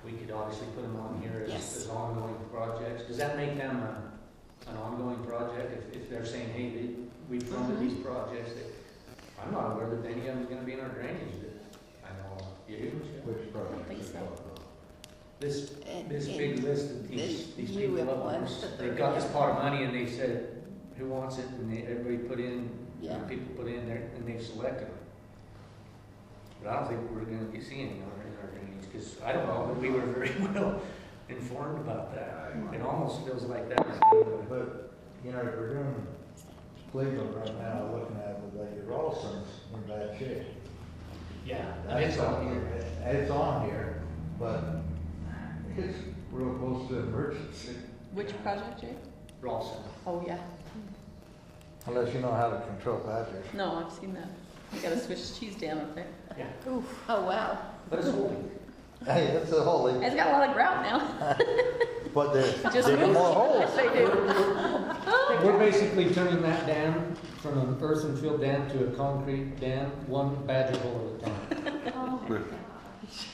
we could obviously put them on here as ongoing projects. Does that make them an ongoing project? If they're saying, hey, we've funded these projects, I'm not aware that any of them is going to be in our drainage. I know you. Which project? I don't think so. This big list of these people up there, they've got this pot of money and they said, who wants it? And everybody put in, people put in there and they've selected them. But I don't think we're going to be seeing any in our drainage, because I don't know, but we were very well informed about that. It almost feels like that. But, you know, we're doing Cleveland right now, looking at it, like your Ralston's in bad shape. Yeah, it's on here. It's on here, but it's real close to emergency. Which project, Jay? Ralston. Oh, yeah. Unless you know how to control badgers. No, I've seen that. You gotta switch cheese down up there. Yeah. Oof. Oh, wow. But it's holy. Hey, it's a holy. It's got a lot of grout now. But they're Just digging more holes. They do. We're basically turning that dam from an earthen filled dam to a concrete dam, one badger hole at a time. Oh my gosh.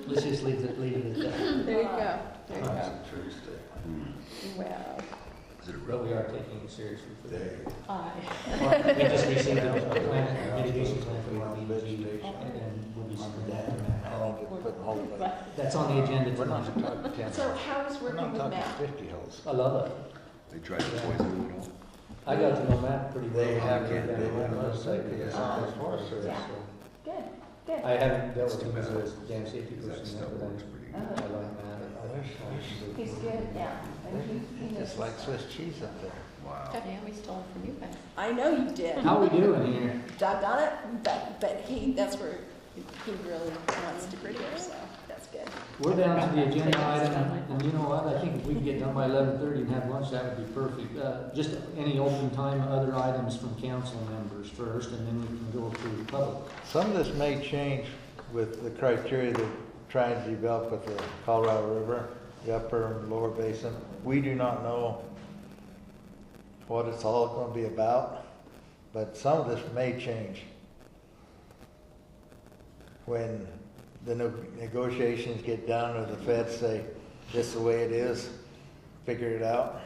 Let's just leave it at that. There you go. There you go. That's a true statement. Wow. But we are taking it seriously for that. Aye. We just received a plan, mitigation plan from our BG, and we'll be sending that. I don't get put in hole in it. That's on the agenda We're not tonight. talking 10 So holes. how is We're working not with talking Matt? 50 holes. I love it. They tried to poison it all. I got to know Matt pretty well. They have, Yeah. let's say, as far as Yeah. Good, good. I haven't dealt with him Too as bad. a dam safety Because that person stuff yet, but works pretty I good. like Matt. He's good, yeah. And he knows It's like his Swiss stuff. cheese up there. Wow. Yeah, we stole from you guys. I know you did. How we doing here? Doggone it, but that's where he really wants to be here, so that's good. We're down to the agenda item, and you know what, I think if we can get done by 11:30 and have lunch, that would be perfect. Just any open time, other items from council members first, and then we can go to the public. Some of this may change with the criteria they're trying to develop with the Colorado River, the upper and lower basin. We do not know what it's all going to be about, but some of this may change when the negotiations get done or the feds say, this is the way it is, figure it out.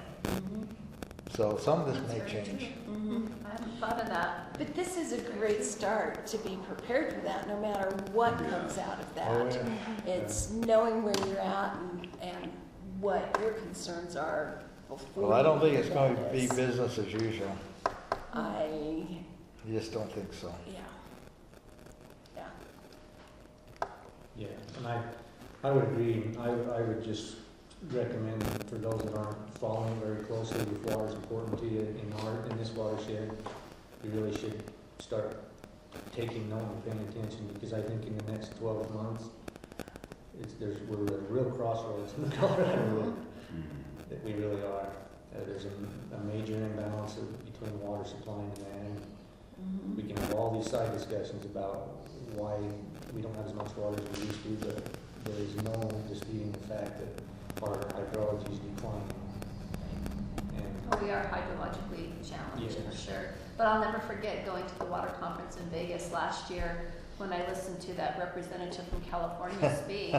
So some of this may change. I haven't thought of that. But this is a great start to be prepared for that, no matter what comes out of that. Oh, yeah. It's knowing where you're at and what your concerns are before. Well, I don't think it's you going do to be this. business as usual. I, I just don't think so. yeah. Yeah. Yeah, and I would agree, I would just recommend for those that aren't following very closely if water is important to you in this watershed, you really should start taking note and paying attention, because I think in the next 12 months, we're at a real crossroads in the Colorado River, that we really are. There's a major imbalance between water supply and demand. We can have all these side discussions about why we don't have as much water as we used to, but there is no disputing the fact that our hydrology is declining. And We are hydrologically challenged, for Yes. sure. But I'll never forget going to the water conference in Vegas last year when I listened to that representative from California speak.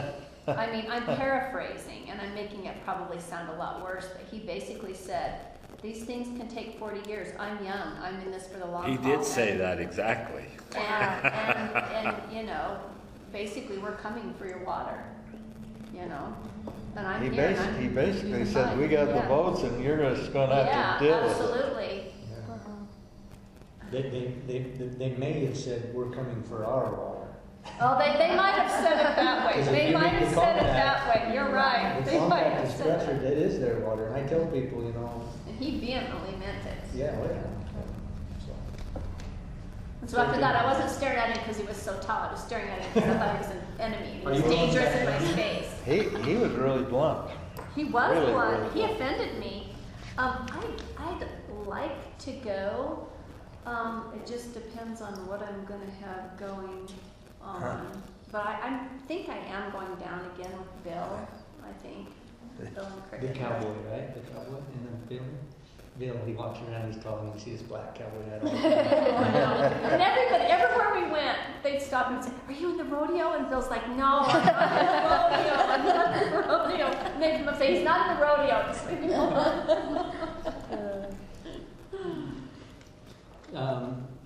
I mean, I'm paraphrasing, and I'm making it probably sound a lot worse, but he basically said, these things can take 40 years. I'm young. I'm in this for the long haul. He did say that exactly. And you know, basically, we're coming for your water, you know? And I'm He here, and I'm basically using said, mine. we got the Yeah. boats and you're just going to have to deal with it. Absolutely. they may have said, we're coming for our water. Oh, they might have said it that way. Because if They you might read have the said it compact- that way. You're right. The They might compact have is said structured, that. it is their water, and I tell people, you know, And he vehemently meant it. yeah, well, yeah. And so after that, I wasn't staring at him because he was so tall. I was staring at him because I thought he was an enemy. He was dangerous in my space. He was really blunt. He was Really, one. really He blunt. offended me. I'd like to go. It just depends on what I'm going to have going on. But I think I am going down again with Bill. I think Bill and The Cricket. cowboy, right? The cowboy in the film. Bill, he walks around, he's talking, you see his black cowboy hat on. And everybody, everywhere we went, they'd stop and say, "Are you in the rodeo?" And Bill's like, "No, I'm not in the rodeo. I'm not in the rodeo." And they'd say, "He's not in the rodeo." Just leave me alone.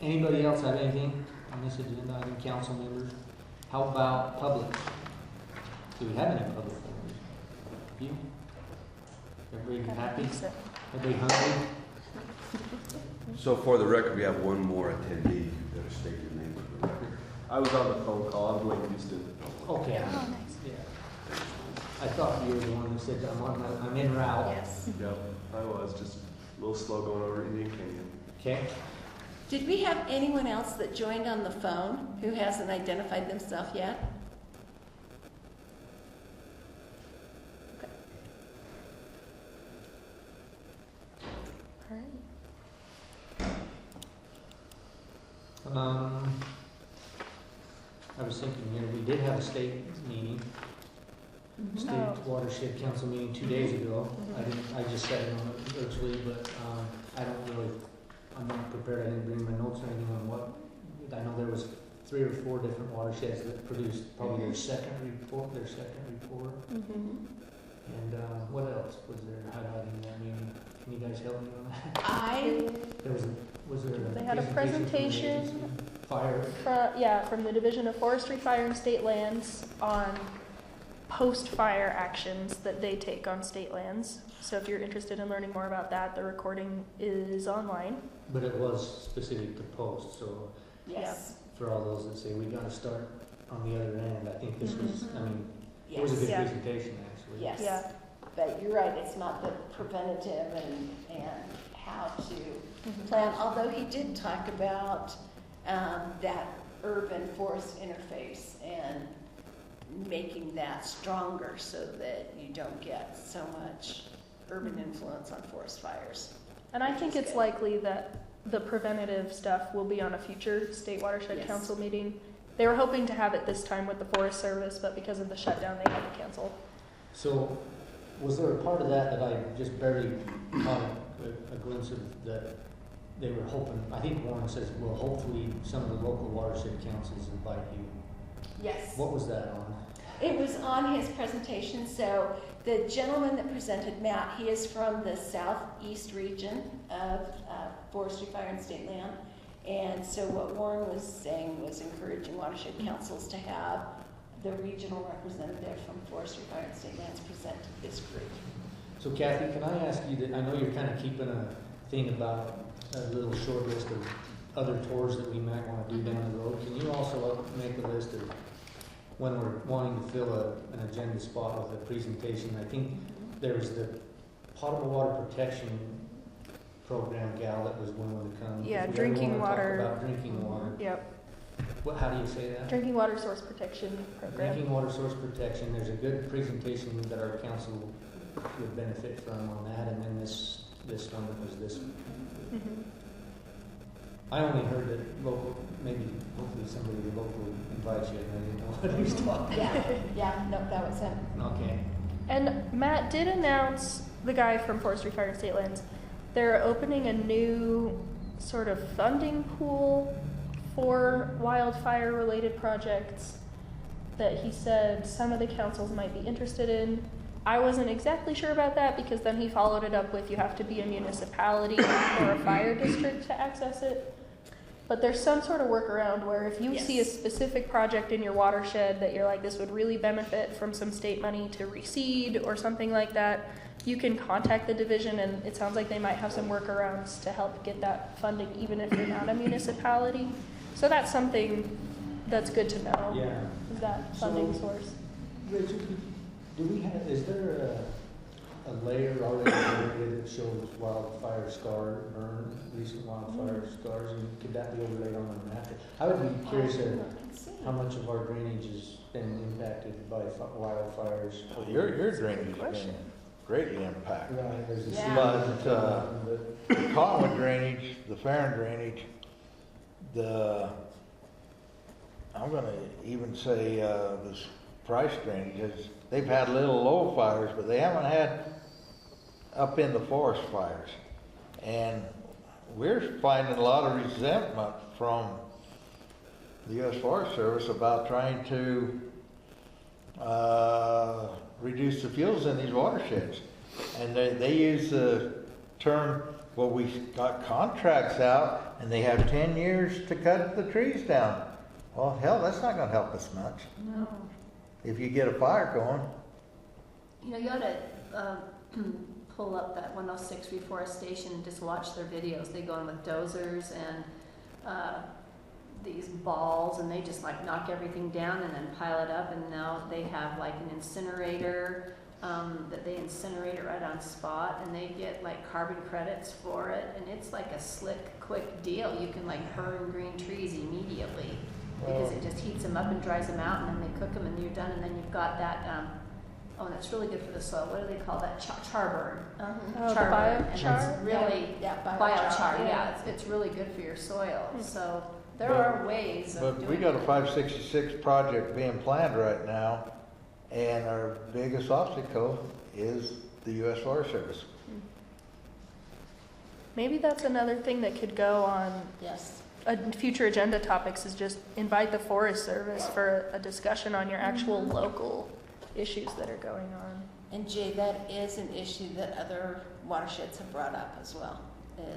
Anybody else have anything on this agenda item, council members? How about public? Do we have any public members? You? Everybody happy? Everybody hungry? So for the record, we have one more attendee. You better state your name for the record. I was on the phone call. I'm Dwayne Houston. Okay. Yeah. I thought you were the one who said, I'm en route. Yes. Yep, I was just a little slow going over Indian Canyon. Okay. Did we have anyone else that joined on the phone who hasn't identified themselves yet? I was thinking here, we did have a state meeting. state Oh. watershed council meeting 2 days ago. I just sat in on it virtually, but I don't really, I'm not prepared, I didn't bring my notes or anything on what, I know there was 3 or 4 different watersheds that produced probably their second report. And what else was there highlighting in that meeting? Can you guys help me on that? Was there They had a presentation from the agency? Fire? from the Division of Forestry, Fire, and State Lands on post-fire actions that they take on state lands. So if you're interested in learning more about that, the recording is online. But it was specific to post, so Yes. for all those that say we got to start on the other end, I think this was, I mean, it was a Yes. good Yeah. presentation actually. Yes. Yeah. But you're right, it's not the preventative and how to plan, although he did talk about that urban forest interface and making that stronger so that you don't get so much urban influence on forest fires. And I think it's likely that the preventative stuff will be on a future State Watershed Yes. Council meeting. They were hoping to have it this time with the Forest Service, but because of the shutdown, they had to cancel. So, was there a part of that that I just barely caught a glimpse of that they were hoping, I think Warren says, well, hopefully some of the local watershed councils invite you. Yes. What was that on? It was on his presentation. So the gentleman that presented, Matt, he is from the southeast region of Forestry, Fire, and State Land. And so what Warren was saying was encouraging watershed councils to have the regional representative from Forestry, Fire, and State Lands present to this group. So Kathy, can I ask you that, I know you're kind of keeping a thing about a little short list of other tours that we might want to do down the road. Can you also make a list of when we're wanting to fill an agenda spot with a presentation? I think there was the potable water protection program gal that was willing to come. Yeah, If we drinking ever wanna talk water. about drinking water. Yep. How do you say that? Drinking water source protection program. Drinking water source protection. There's a good presentation that our council would benefit from on that, and then this one that was this one. I only heard that local, maybe hopefully somebody local invites you, and I didn't know what he was talking about. Yeah, no, that was him. Okay. And Matt did announce, the guy from Forestry, Fire, and State Lands, they're opening a new sort of funding pool for wildfire-related projects that he said some of the councils might be interested in. I wasn't exactly sure about that because then he followed it up with you have to be a municipality or a fire district to access it. But there's some sort of workaround where if you see a specific project in your watershed that you're like, this would really benefit from some state money to reseed or something like that, you can contact the division, and it sounds like they might have some workarounds to help get that funding even if you're not a municipality. So that's something that's good to know. Yeah. Is that funding source? Rachel, do we have, is there a layer already that shows wildfire recent wildfire scars, and could that be overlaid on the map? I would be curious how much of our drainage has been impacted by wildfires. Well, your drainage has been greatly impacted. Right, there's a But the Cotner drainage, the Farron drainage, I'm gonna even say this Price drainage they've had little low fires, but they haven't had up in the forest fires. And we're finding a lot of resentment from the U.S. Forest Service about trying to reduce the fuels in these watersheds. And they use the term, well, we got contracts out and they have 10 years to cut the trees down. Well, hell, that's not gonna help us much. No. If you get a fire going. You know, you ought to pull up that 106 reforestation and just watch their videos. They go in with dozers and these balls, and they just like knock everything down and then pile it up. And now they have like an incinerator that they incinerate it right on spot, and they get like carbon credits for it. And it's like a slick, quick deal. You can like burn green trees immediately because it just heats them up and dries them out, and then they cook them, and you're done. And then you've got that. Oh, and it's really good for the soil. What do they call that? Char burn. Oh, Char burn. biochar? And it's really biochar. Yeah. Yeah, it's really good for your soil. So there are ways of But doing we got a it. 566 project being planned right now, And our biggest obstacle is the U.S. Forest Service. Maybe that's another thing that could go on Yes. future agenda topics, is just invite the Forest Service for a discussion on your actual local issues that are going on. And Jay, that is an issue that other watersheds have brought up as well,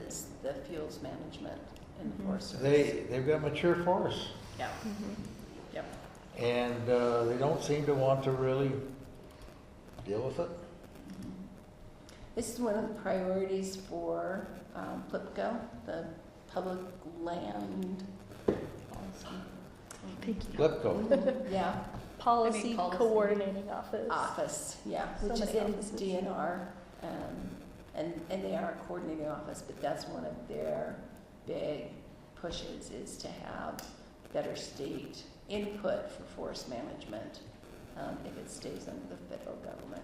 is the fuels management in the Forest Service. They've got mature forests, Yeah. Yep. and they don't seem to want to really deal with it. This is one of the priorities for PLPCO, the Public Land Flipco. yeah, Policy Policy. Coordinating Office. office, yeah, So which is many in offices. DNR, and they are a coordinating office, but that's one of their big pushes, is to have better state input for forest management if it stays under the federal government.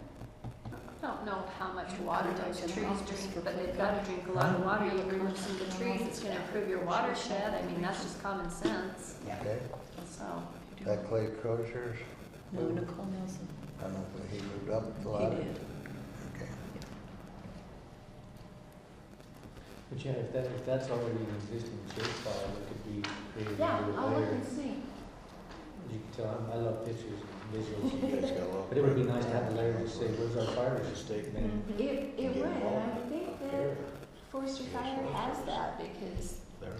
I don't know how much water those trees drink, but they've got to drink a lot of water. You remove some of the trees, it's going to improve your watershed. I mean, that's just common sense. Okay, So, that Clay Crozier's, No, Nicole Nelson. I don't know if he moved up the He ladder. did. Okay. But yeah, if that's already an existing shape file, it could be created Yeah, a little I'll look later. and see. As you can tell, I love pictures and visuals. You guys got a little. But it would be nice to have a layer to say, where's our fire estate man? Mhm. It would, and I think that Forestry Fire has that, because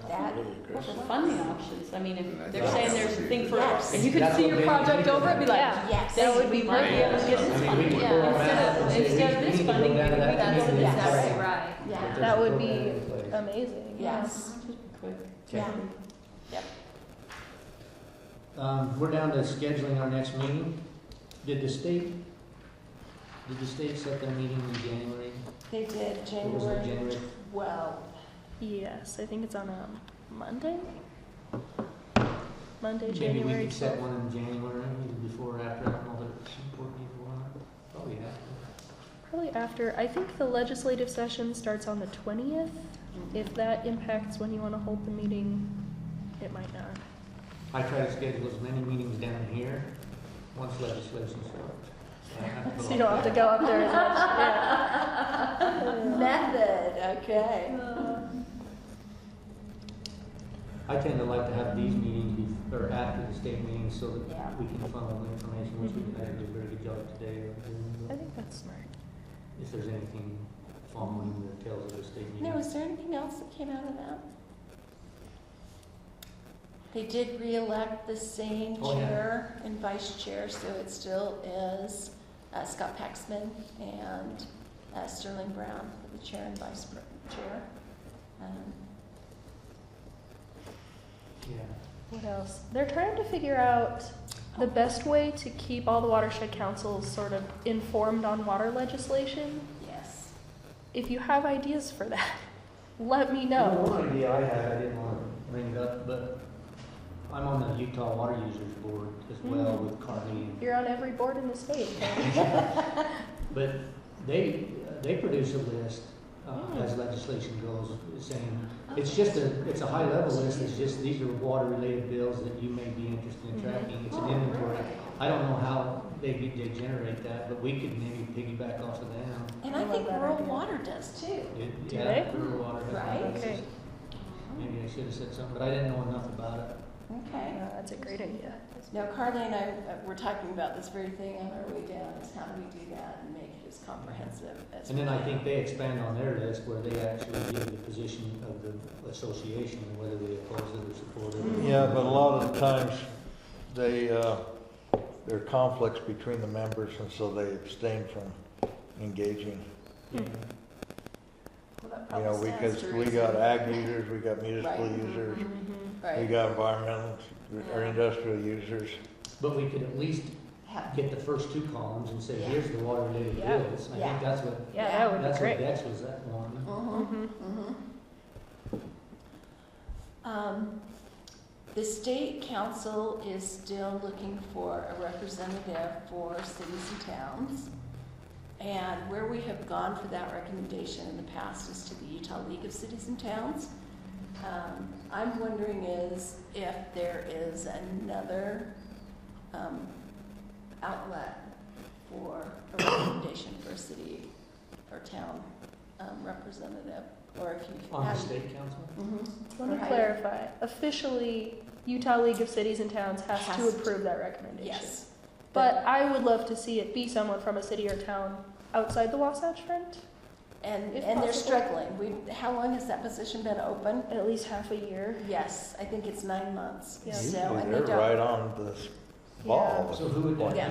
that. The funding options, I mean, if they're Yes. saying there's a thing for, Yes. if you could That's see what your they project need. over, it'd be like, Yeah. Yes. that would be Right. might be able to get this I mean, funding. we Yeah, could pull our Instead map of, and say, instead of we this need to go funding, down to maybe that that's community this. and that's say, right. Yeah. there's That a would program be in place. amazing. Yes. Quick. Yeah. Yep. We're down to scheduling our next meeting. Did the state set their meeting in January? They did What was it, January January? 12th. Yes, I think it's on a Monday. Monday, Maybe we January could set 12th. one in January, maybe before or after, I don't know that it's important either one. Probably after. Probably after. I think the legislative session starts on the 20th. If that impacts when you want to hold the meeting, it might not. I try to schedule as many meetings down here once legislation starts. So I have to So go you don't have to go up there as much. Method, okay. I tend to like to have these meetings or after the state meetings so that Yeah. we can funnel the information, which we did a very good job today of doing. I think that's smart. If there's anything following the tails of the state meeting. Now, was there anything else that came out of that? They did re-elect the same Oh, yeah. chair and vice chair, so it still is Scott Paxman and Sterling Brown for the chair and vice chair. Yeah. What else? They're trying to figure out the best way to keep all the watershed councils sort of informed on water legislation. Yes. If you have ideas for that, let me You know, know. one idea I had, I didn't want to bring it up, but I'm on the Utah Water Users Board as well with Carly. You're on every board in the state. But they produce a list as legislation goes, saying, it's a high level list, it's just, these are water related bills that you may be interested in tracking, it's an inventory. I don't know how they generate that, but we could maybe piggyback off of them. And I think rural water does too. Do Yeah, they? rural water has Right. one. Okay. Maybe I should have said something, but I didn't know enough about it. Okay. That's a great idea. Now, Carly and I were talking about this very thing on our way down, is how do we do that and make it as comprehensive as And we then I can. think they expand on their list where they actually give the position of the association, and whether they oppose it or support it. Yeah, but a lot of the times, there are conflicts between the members, and so they abstain from engaging. Yeah. Well, that You know, probably stands because to we reason. got ag users, we got municipal Right. users, we Right. got environmental, or industrial users. But we could at least Have- get the first two columns and say, Yeah. here's the water related Yeah. bills. I Yeah. think that's what, Yeah, that would be that's what great. Dex was that one. The state council is still looking for a representative for cities and towns. And where we have gone for that recommendation in the past is to the Utah League of Cities and Towns. I'm wondering if there is another outlet for a recommendation for a city or town representative, or if you On the have. state council? Let me clarify. Officially, Utah League of Cities and Towns has to Has to. approve that recommendation. Yes. But I would love to see it be someone from a city or town outside the Wasatch Front, And if they're possible. struggling. How long has that position been open? at least half a year. Yes, I think it's 9 months. Yeah. So, Usually and they're they don't. right on the ball. So who would Yeah.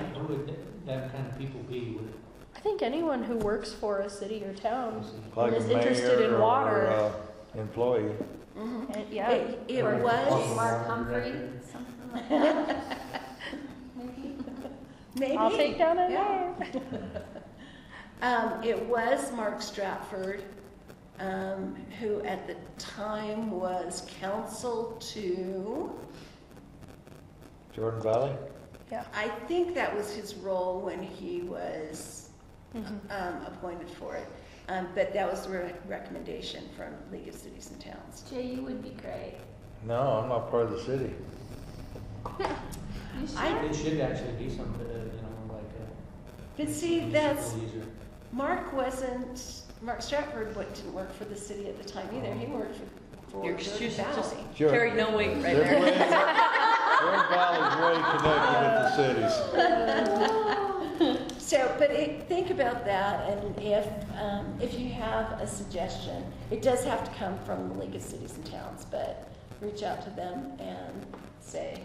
that kind of people be? Would it I think anyone who works for a city or town Like and is a interested in mayor water. or employee. Mhm. And yeah, It Or was, Mark Humphrey, something like that. Maybe. maybe. I'll take down a Yeah. name. It was Mark Stratford, who at the time was counsel to, Jordan Valley? I think that was his role when he was Mhm. appointed for it. But that was the recommendation from League of Cities and Towns. Jay, you would be great. No, I'm not part of the city. You should. I- It should actually be some, like But see, a that's, user. Mark Stratford didn't work for the city at the time either. He worked for You're Jordan just Valley. Sure. Kerry, no wait right They're there. Jordan Valley's way connected with the cities. So, but think about that, and if you have a suggestion, it does have to come from the League of Cities and Towns, but reach out to them and say,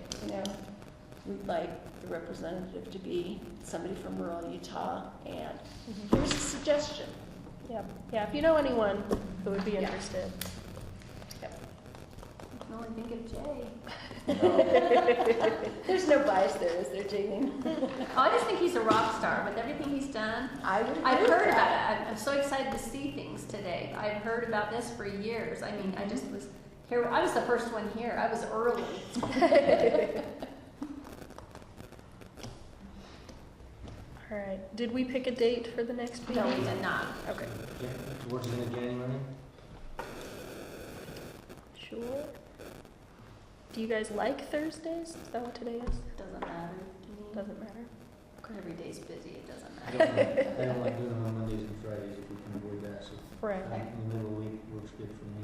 we'd like the representative to be somebody from rural Utah, and here's a suggestion. Yeah, yeah. If you know anyone who would be Yeah. interested, I can only think of Jay. There's no bias there, is there, Jamie? Oh, I just think he's a rock star with everything he's done. I would agree I've with heard about that. it. I'm so excited to see things today. I've heard about this for years. I mean, I just was here. I was the first one here. I was early. all right. Did we pick a date for the next meeting? No, we did not. Okay. Yeah, towards the end of January? Sure. Do you guys like Thursdays? Is that what today is? Doesn't matter to me. Doesn't matter. Every day's busy. It doesn't I matter. don't like doing them on Mondays and Fridays if we can avoid that, so Right. in the middle of the week works good for me.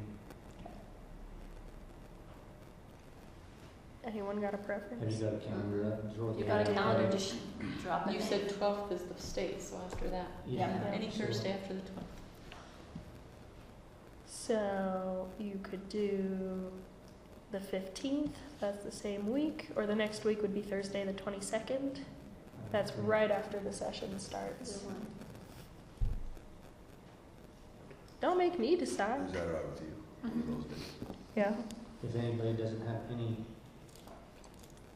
Anyone got a Have preference? you got a calendar up? Throw it You got a together. calendar? Just drop it. You in. said 12th is the state, so after that. Yeah. Any So- Thursday after the 12th. So you could do the 15th, that's the same week, or the next week would be Thursday the 22nd. That's right after the session starts. Good one. Don't make me Is decide. that all right with you? One of those days? Yeah. If anybody doesn't have any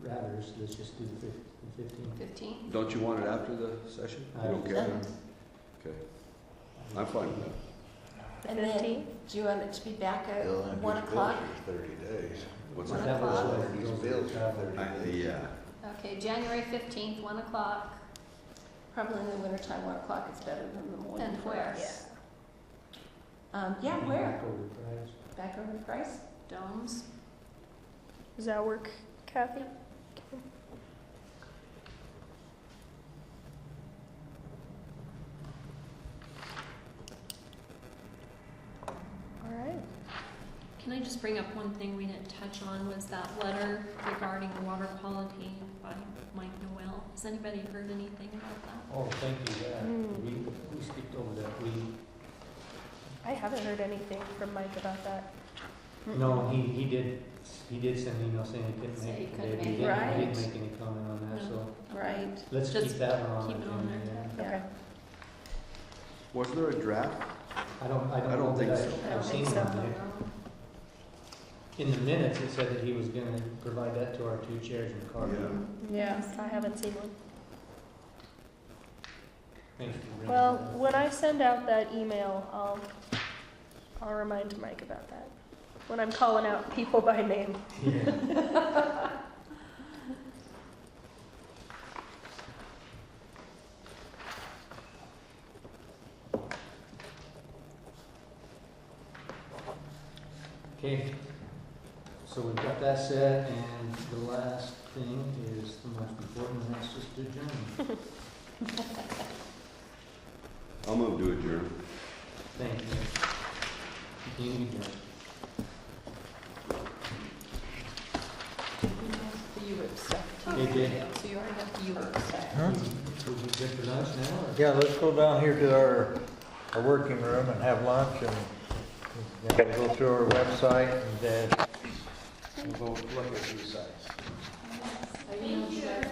rathers, let's just do the 15th. 15. Don't you want it after the session? You don't care? Okay. I'm fine with that. The And then, 15th? do you want it to be back at They'll have 1 these o'clock? bills for 30 days. What's One that? That was o'clock. like These those bills for travel. 30 days. Yeah. Okay, January 15th, 1 o'clock. Probably in the wintertime, 1 o'clock is better than the morning. And for where? us. Yeah, where? October prize. Back over the price? Domes. Does that work, Kathy? All right. Can I just bring up one thing we didn't touch on, was that letter regarding water quality by Mike Noel. Has anybody heard anything about that? Oh, thank you, yeah. Mm. We skipped over that. I haven't heard anything from Mike about that. No, he did send an email saying he couldn't Say make he it couldn't today. make He it. didn't Right. make any comment on that, so Right. let's Just keep that one on keep the it on agenda. there. yeah. Okay. Was there a draft? I don't I don't know think that so. I I've seen think so. one. In the minutes, it said that he was gonna provide that to our two chairs in the car. Yeah. Yeah, I haven't seen one. Thanks for bringing Well, that up. when I send out that email, I'll remind Mike about that. When I'm calling out people by name. Yeah. Okay, so we've got that set, and the last thing is the most important, and that's just adjourn. I'll move to adjourn. Thank you. Meeting adjourned. The URIP stuff. They did. So you already have the URIP stuff. Would you good for lunch now? Or? Yeah, let's go down here to our working room and have lunch and go through our website and we'll go look at these sites.